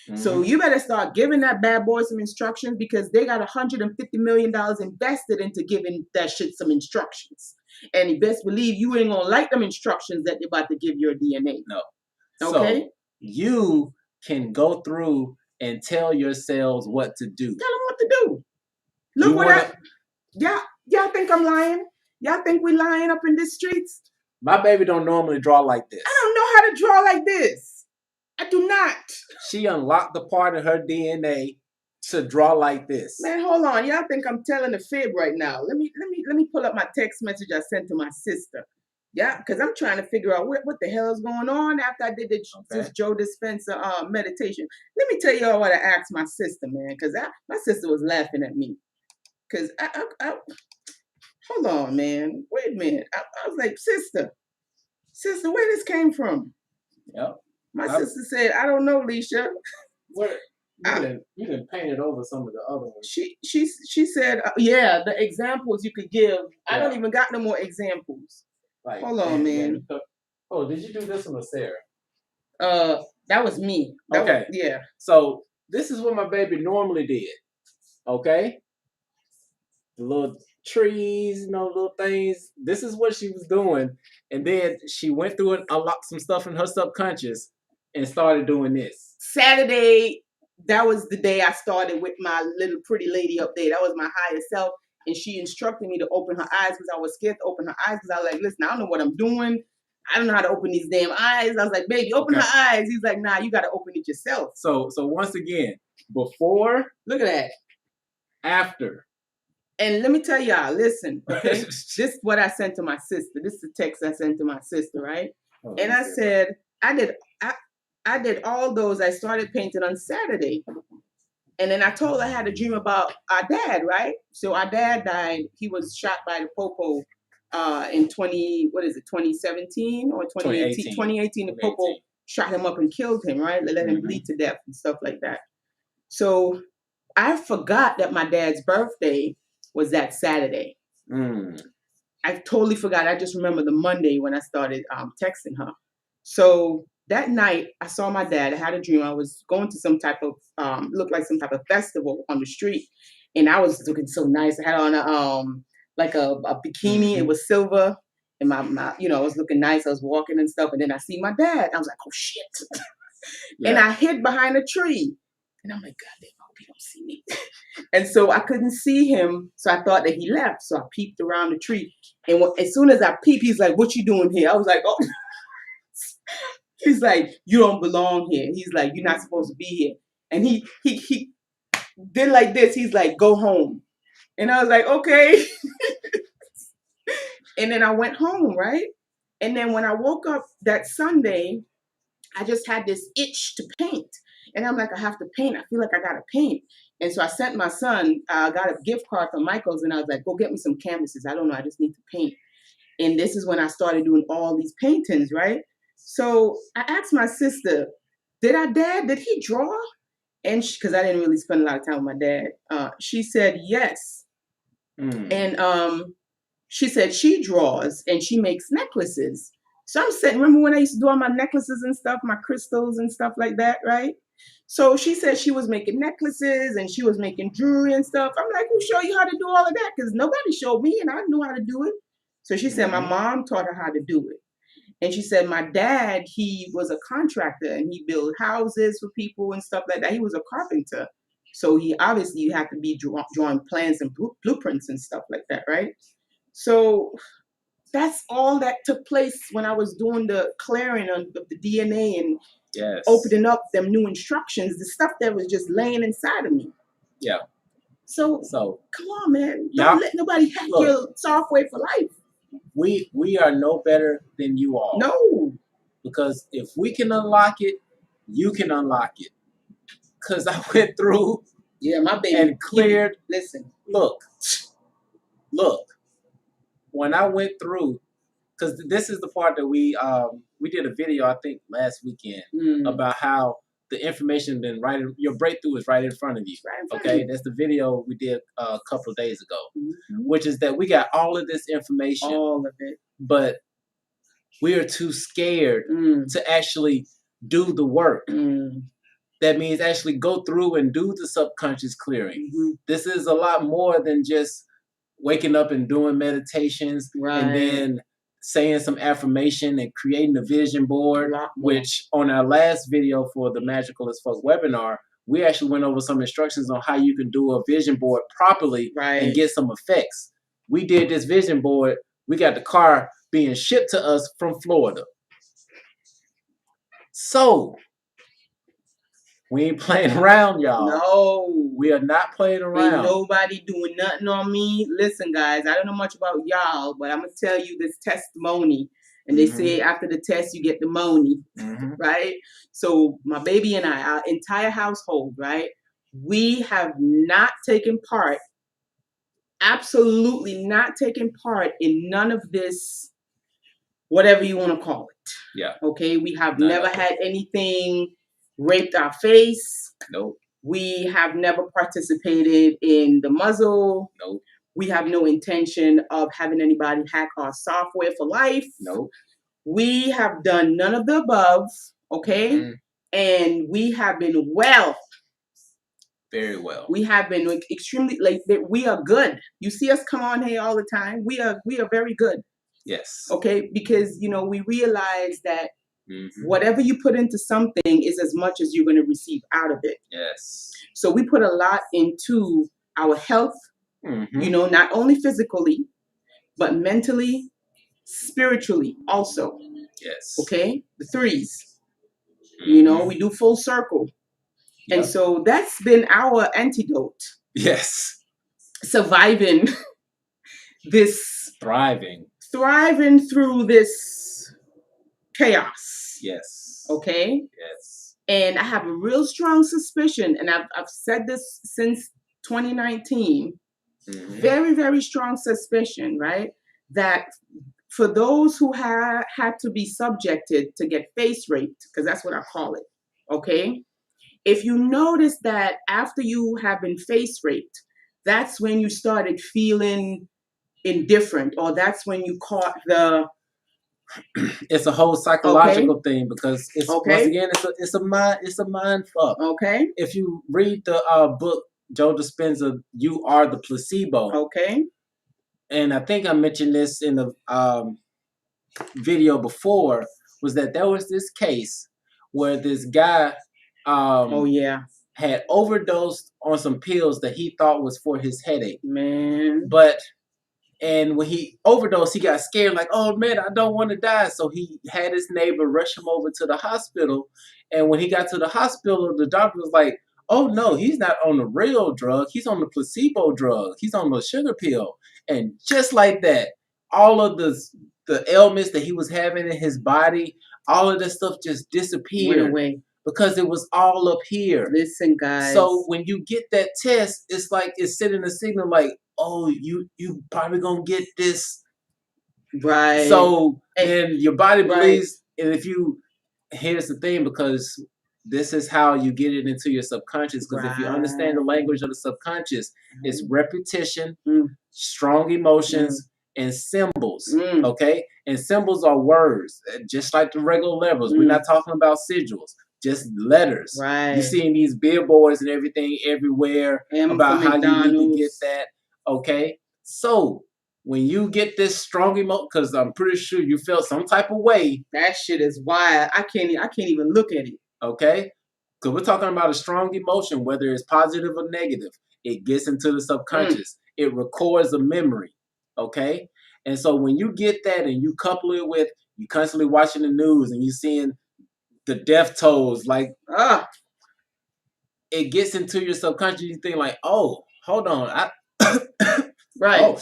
Mm-hmm. So you better start giving that bad boy some instructions because they got $150 million invested into giving that shit some instructions. And you best believe you ain't gonna like them instructions that they're about to give your DNA. No. Okay. So you can go through and tell your cells what to do. Tell them what to do. Look what y'all think I'm lying? Y'all think we lying up in the streets? My baby don't normally draw like this. I don't know how to draw like this. I do not. She unlocked the part of her DNA to draw like this. Man, hold on. Y'all think I'm telling a fib right now. Let me pull up my text message I sent to my sister. Yeah, because I'm trying to figure out what the hell is going on after I did this Joe Dispenza meditation. Let me tell y'all what I asked my sister, man, because my sister was laughing at me. Because I hold on, man. Wait a minute. I was like, sister, where this came from? Yep. My sister said, I don't know, Leisha. Where? You can paint it over some of the other ones. She said, yeah, the examples you could give. Yeah. I don't even got no more examples. Like, hold on, man. Oh, did you do this one with Sarah? That was me. Yeah. So this is what my baby normally did. Okay? The little trees, little things. This is what she was doing. And then she went through and unlocked some stuff in her subconscious and started doing this. Saturday, that was the day I started with my little pretty lady up there. That was my higher self. And she instructed me to open her eyes because I was scared to open her eyes because I was like, listen, I don't know what I'm doing. I don't know how to open these damn eyes. I was like, baby, open her eyes. He's like, nah, you got to open it yourself. So once again, before, look at that. After. And let me tell y'all, listen, okay? This is what I sent to my sister. This is the text I sent to my sister, right? And I said, I did all those. I started painting on Saturday. And then I told her I had a dream about our dad, right? So our dad died. He was shot by the Popo in 2017 or 2018? 2018, the Popo shot him up and killed him, right? They let him bleed to death and stuff like that. So I forgot that my dad's birthday was that Saturday. I totally forgot. I just remember the Monday when I started texting her. So that night, I saw my dad. I had a dream. I was going to some type of, looked like some type of festival on the street. And I was looking so nice. I had on a bikini. It was silver. And my I was looking nice. I was walking and stuff. And then I see my dad. I was like, oh, shit. And I hid behind a tree. And I'm like, God damn, I hope he don't see me. And so I couldn't see him. So I thought that he left. So I peeped around the tree. And as soon as I peeped, he's like, what you doing here? I was like, oh. He's like, you don't belong here. He's like, you're not supposed to be here. And he did like this. He's like, go home. And I was like, okay. And then I went home, right? And then when I woke up that Sunday, I just had this itch to paint. And I'm like, I have to paint. I feel like I got to paint. And so I sent my son, got a gift card from Michael's, and I was like, go get me some canvases. I don't know. I just need to paint. And this is when I started doing all these paintings, right? So I asked my sister, did he draw? And because I didn't really spend a lot of time with my dad, she said yes. And she said she draws and she makes necklaces. So I'm saying, remember when I used to do all my necklaces and stuff, my crystals and stuff like that, right? So she said she was making necklaces and she was making jewelry and stuff. I'm like, who showed you how to do all of that? Because nobody showed me and I knew how to do it. So she said my mom taught her how to do it. And she said my dad, he was a contractor and he built houses for people and stuff like that. He was a carpenter. So you had to be drawing plans and blueprints and stuff like that, right? So that's all that took place when I was doing the clearing of the DNA and opening up them new instructions, the stuff that was just laying inside of me. Yeah. So come on, man. Don't let nobody hack your software for life. We are no better than you all. No. Because if we can unlock it, you can unlock it. Because I went through my baby and cleared. Listen. Look. When I went through, because this is the part that we did a video, I think, last weekend about how the information been your breakthrough is right in front of you. That's the video we did a couple of days ago, which is that we got all of this information, all of it, but we are too scared to actually do the work. That means actually go through and do the subconscious clearing. This is a lot more than just waking up and doing meditations and then saying some affirmation and creating a vision board, which on our last video for the Magical as Fuck webinar, we actually went over some instructions on how you can do a vision board properly and get some effects. We did this vision board. We got the car being shipped to us from Florida. So we ain't playing around, y'all. No. We are not playing around. Ain't nobody doing nothing on me. Listen, guys, I don't know much about y'all, but I'm going to tell you this testimony. And they say after the test, you get the money, right? So my baby and I, our entire household, right? We have not taken part, absolutely not taken part in none of this, whatever you want to call it. Yeah. Okay? We have never had anything raped our face. Nope. We have never participated in the muzzle. Nope. We have no intention of having anybody hack our software for life. Nope. We have done none of the above, okay? And we have been well. Very well. We have been extremely, we are good. You see us come on here all the time. We are very good. Yes. Okay? Because, we realize that whatever you put into something is as much as you're going to receive out of it. Yes. So we put a lot into our health, not only physically, but mentally, spiritually also. Yes. Okay? The threes. We do full circle. Yep. And so that's been our antidote. Yes. surviving this, thriving through this chaos. Yes. Okay. Yes. And I have a real strong suspicion, and I've said this since 2019. Very, very strong suspicion, right? That for those who had to be subjected to get face raped, because that's what I call it, okay? If you notice that after you have been face raped, that's when you started feeling indifferent, or that's when you caught the... It's a whole psychological thing, because it's once again it's a mind fuck. Okay. If you read the book Joe Dispenza, You Are the Placebo. Okay. And I think I mentioned this in the video before, was that there was this case where this guy had overdosed on some pills that he thought was for his headache. Man. And when he overdosed, he got scared, like, oh man, I don't want to die. So he had his neighbor rush him over to the hospital. And when he got to the hospital, the doctor was like, oh no, he's not on the real drug. He's on the placebo drug. He's on the sugar pill. And just like that, all of the ailments that he was having in his body, all of this stuff just disappeared. Went away. Because it was all up here. Listen, guys. So when you get that test, it's like it's sending a signal like, oh, you probably gonna get this. Right. So then your body believes, and here's the thing, because this is how you get it into your subconscious. Because if you understand the language of the subconscious, it's repetition, strong emotions, and symbols. Okay? And symbols are words, just like the regular letters. We're not talking about sigils. Just letters. Right. You're seeing these billboards and everything everywhere about how you need to get that. Okay. So when you get this strong emotion, because I'm pretty sure you felt some type of way. That shit is wild. I can't even look at it. Okay. Because we're talking about a strong emotion, whether it's positive or negative. It gets into the subconscious. It records a memory. Okay. And so when you get that and you couple it with you constantly watching the news and you seeing the death tolls, like it gets into your subconscious. You think like, oh, hold on, right, oh,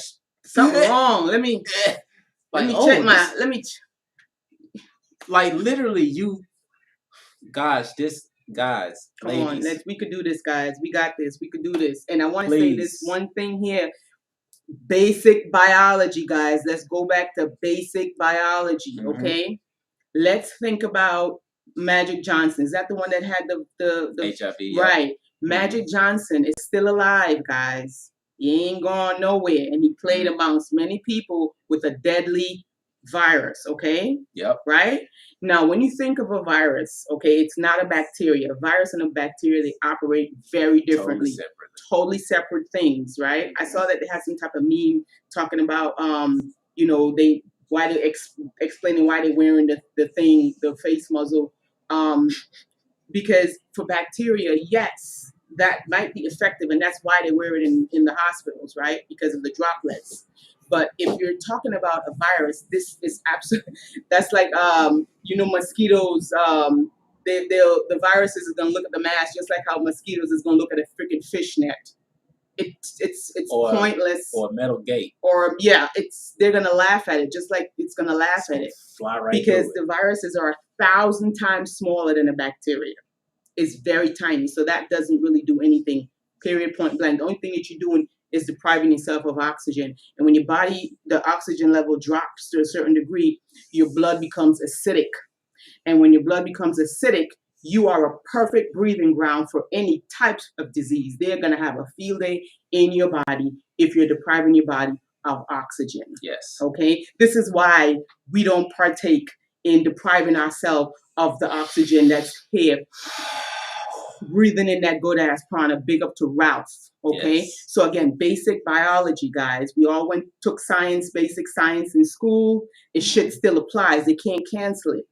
something wrong. Let me check my. Like literally, guys, come on, we could do this, guys. We got this. We could do this. And I want to say this one thing here. Basic biology, guys. Let's go back to basic biology, okay? Let's think about Magic Johnson. Is that the one that had the HIV? Right. Magic Johnson is still alive, guys. He ain't gone nowhere. And he played amongst many people with a deadly virus, okay? Yep. Right? Now, when you think of a virus, okay, it's not a bacteria. A virus and a bacteria, they operate very differently. Totally separate things, right? I saw that they had some type of meme talking about, explaining why they're wearing the face muzzle. Because for bacteria, yes, that might be effective, and that's why they wear it in the hospitals, right? Because of the droplets. But if you're talking about a virus, this is absolutely, that's like, mosquitoes, the viruses is going to look at the mask just like how mosquitoes is going to look at a freaking fish net. It's pointless. Or a metal gate. Or, they're going to laugh at it, just like it's going to laugh at it. Fly right because the viruses are 1,000 times smaller than a bacteria. It's very tiny, so that doesn't really do anything, period, point blank. The only thing that you're doing is depriving yourself of oxygen. And when your body, the oxygen level drops to a certain degree, your blood becomes acidic. And when your blood becomes acidic, you are a perfect breathing ground for any types of disease. They're going to have a field day in your body if you're depriving your body of oxygen. Yes. Okay? This is why we don't partake in depriving ourselves of the oxygen that's here. Breathing in that good ass prana. Big up to Ralph. Okay? Yes. So again, basic biology, guys. We all took basic science in school. It shit still applies. They can't cancel it.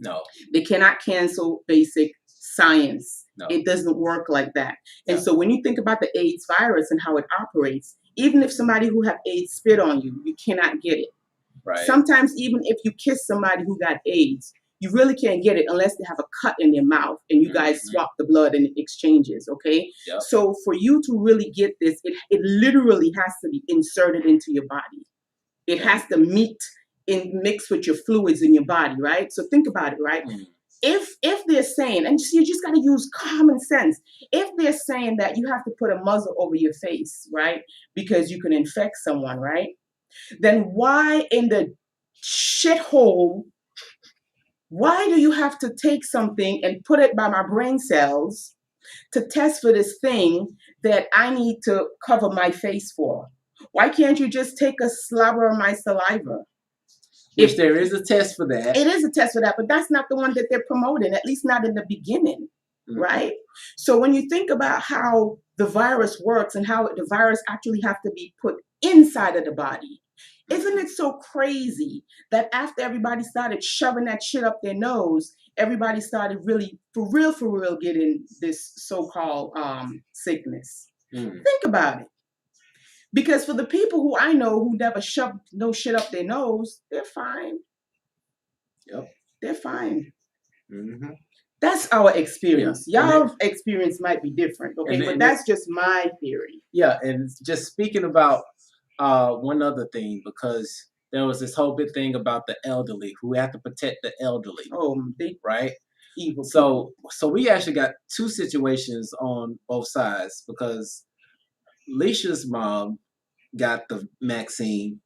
No. They cannot cancel basic science. No. It doesn't work like that. And so when you think about the AIDS virus and how it operates, even if somebody who have AIDS spit on you, you cannot get it. Right. Sometimes even if you kiss somebody who got AIDS, you really can't get it unless they have a cut in their mouth and you guys swap the blood and it exchanges, okay? Yep. So for you to really get this, it literally has to be inserted into your body. It has to mix with your fluids in your body, right? So think about it, right? If they're saying, and you just got to use common sense, if they're saying that you have to put a muzzle over your face, right, because you can infect someone, right, then why in the shithole, why do you have to take something and put it by my brain cells to test for this thing that I need to cover my face for? Why can't you just take a slobber of my saliva? If there is a test for that. It is a test for that, but that's not the one that they're promoting, at least not in the beginning, right? So when you think about how the virus works and how the virus actually have to be put inside of the body, isn't it so crazy that after everybody started shoving that shit up their nose, everybody started really, for real, getting this so-called sickness? Think about it. Because for the people who I know who never shoved no shit up their nose, they're fine. Yep. They're fine. That's our experience. Y'all's experience might be different, okay? But that's just my theory. Yeah, and just speaking about one other thing, because there was this whole big thing about the elderly, who have to protect the elderly. Oh, right? Evil. So we actually got two situations on both sides, because Leisha's mom got the vaccine,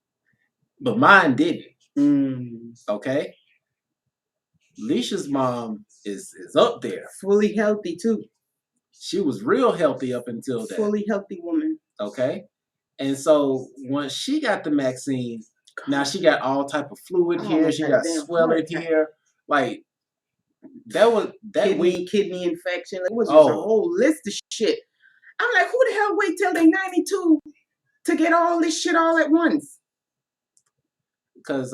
but mine didn't. Okay? Leisha's mom is up there. Fully healthy too. She was real healthy up until that. Fully healthy woman. Okay? And so once she got the vaccine, now she got all type of fluid here. She got swelling here. Like, that was that kidney infection. It was just a whole list of shit. I'm like, who the hell wait till they're 92 to get all this shit all at once? Because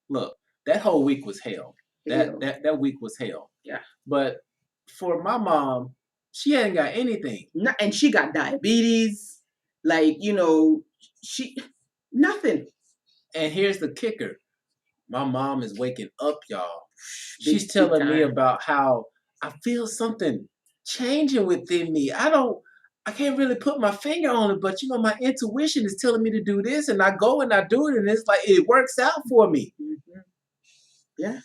look, that whole week was hell. That week was hell. Yeah. But for my mom, she hadn't got anything. And she got diabetes. Like, nothing. And here's the kicker. My mom is waking up, y'all. She's telling me about how I feel something changing within me. I can't really put my finger on it, but my intuition is telling me to do this, and I go and I do it, and it's like it works out for me. Yeah.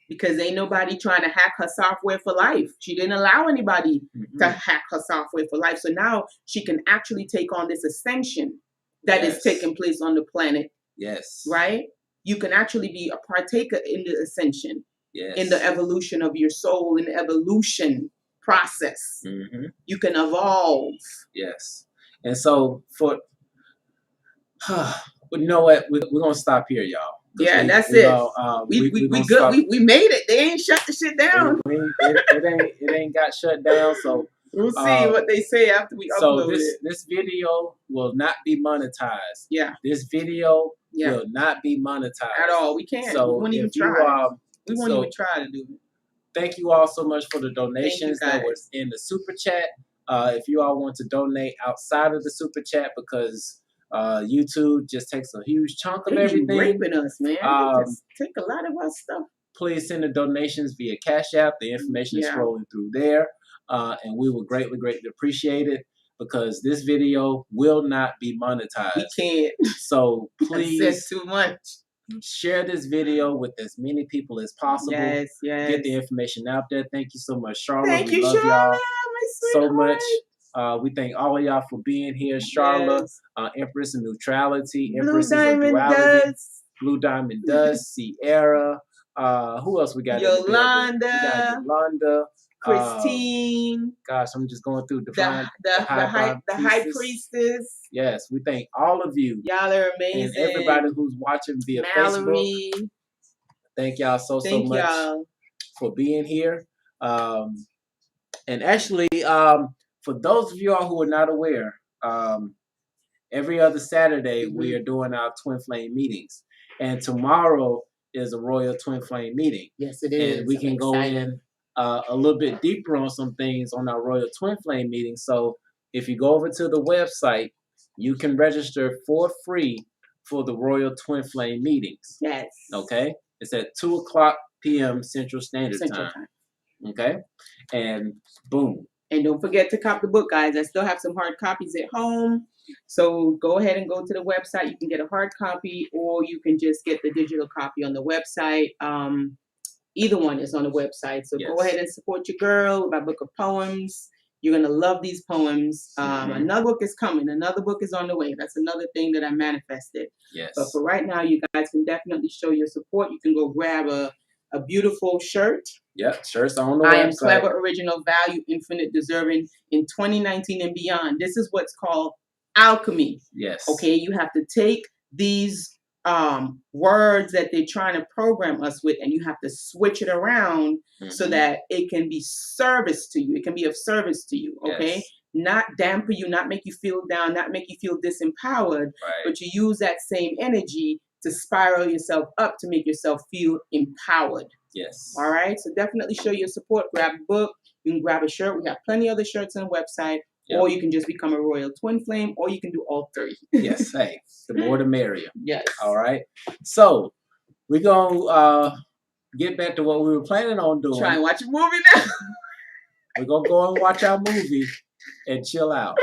Because ain't nobody trying to hack her software for life. She didn't allow anybody to hack her software for life. So now she can actually take on this ascension that is taking place on the planet. Yes. Right? You can actually be a partaker in the ascension. Yes. In the evolution of your soul, in the evolution process. You can evolve. Yes. And so but you know what? We're going to stop here, y'all. Yeah, that's it. We good. We made it. They ain't shut the shit down. It ain't got shut down. So we'll see what they say after we upload it. So this video will not be monetized. Yeah. This video will not be monetized at all. We can't. So we won't even try. We won't even try to do it. Thank you all so much for the donations that were in the super chat. If you all want to donate outside of the super chat, because YouTube just takes a huge chunk of everything. Raping us, man. Just take a lot of our stuff. Please send the donations via Cashapp. The information is scrolling through there. And we will greatly appreciate it, because this video will not be monetized. We can't. So please I said too much. Share this video with as many people as possible. Yes. Get the information out there. Thank you so much, Charlotte. Thank you, love y'all so much. We thank all of y'all for being here. Charlotte, Empress of Neutrality, Empress of Duality, Blue Diamond Dust, Sierra. Who else we got? Yolanda. Christine. Gosh, I'm just going through the high priestess. Yes, we thank all of you. Y'all are amazing. And everybody who's watching via Mallory. Facebook. Thank y'all so much for being here. And actually, for those of y'all who are not aware, every other Saturday we are doing our Twin Flame meetings. And tomorrow is a Royal Twin Flame meeting. Yes, it is. And we can go in a little bit deeper on some things on our Royal Twin Flame meeting. So if you go over to the website, you can register for free for the Royal Twin Flame meetings. Yes. Okay? It's at 2 o'clock p.m. Central Standard Time. Okay, and boom. And don't forget to cop the book, guys. I still have some hard copies at home. So go ahead and go to the website. You can get a hard copy, or you can just get the digital copy on the website. Either one is on the website. So go ahead and support your girl with my book of poems. You're going to love these poems. Another book is coming. Another book is on the way. That's another thing that I manifested. Yes. But for right now, you guys can definitely show your support. You can go grab a beautiful shirt. Yep, shirts on the website. I am clever, original, value, infinite, deserving in 2019 and beyond. This is what's called alchemy. Yes. Okay, you have to take these words that they're trying to program us with, and you have to switch it around so that it can be service to you. It can be of service to you. Okay. Yes. Not dampen you, not make you feel down, not make you feel disempowered, but you use that same energy to spiral yourself up to make yourself feel empowered. Yes. All right. So definitely show your support. Grab a book. You can grab a shirt. We have plenty of other shirts on the website. Yep. Or you can just become a royal twin flame, or you can do all three. Yes. Hey, the more the merrier. Yes. All right. So we're going to get back to what we were planning on doing. Try and watch a movie now. We're going to go and watch our movie and chill out.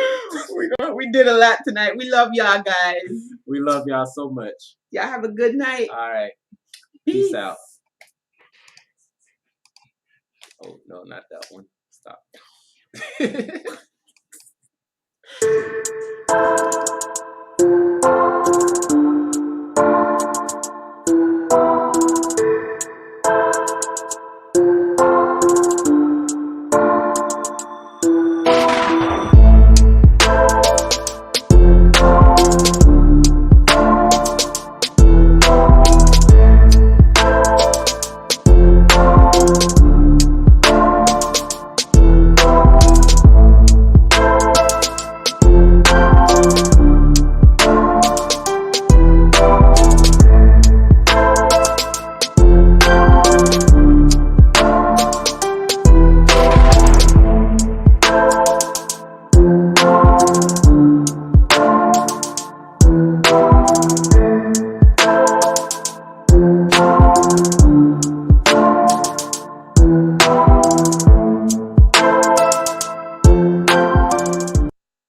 We did a lot tonight. We love y'all, guys. We love y'all so much. Y'all have a good night. All right. Peace out. Oh, no, not that one. Stop.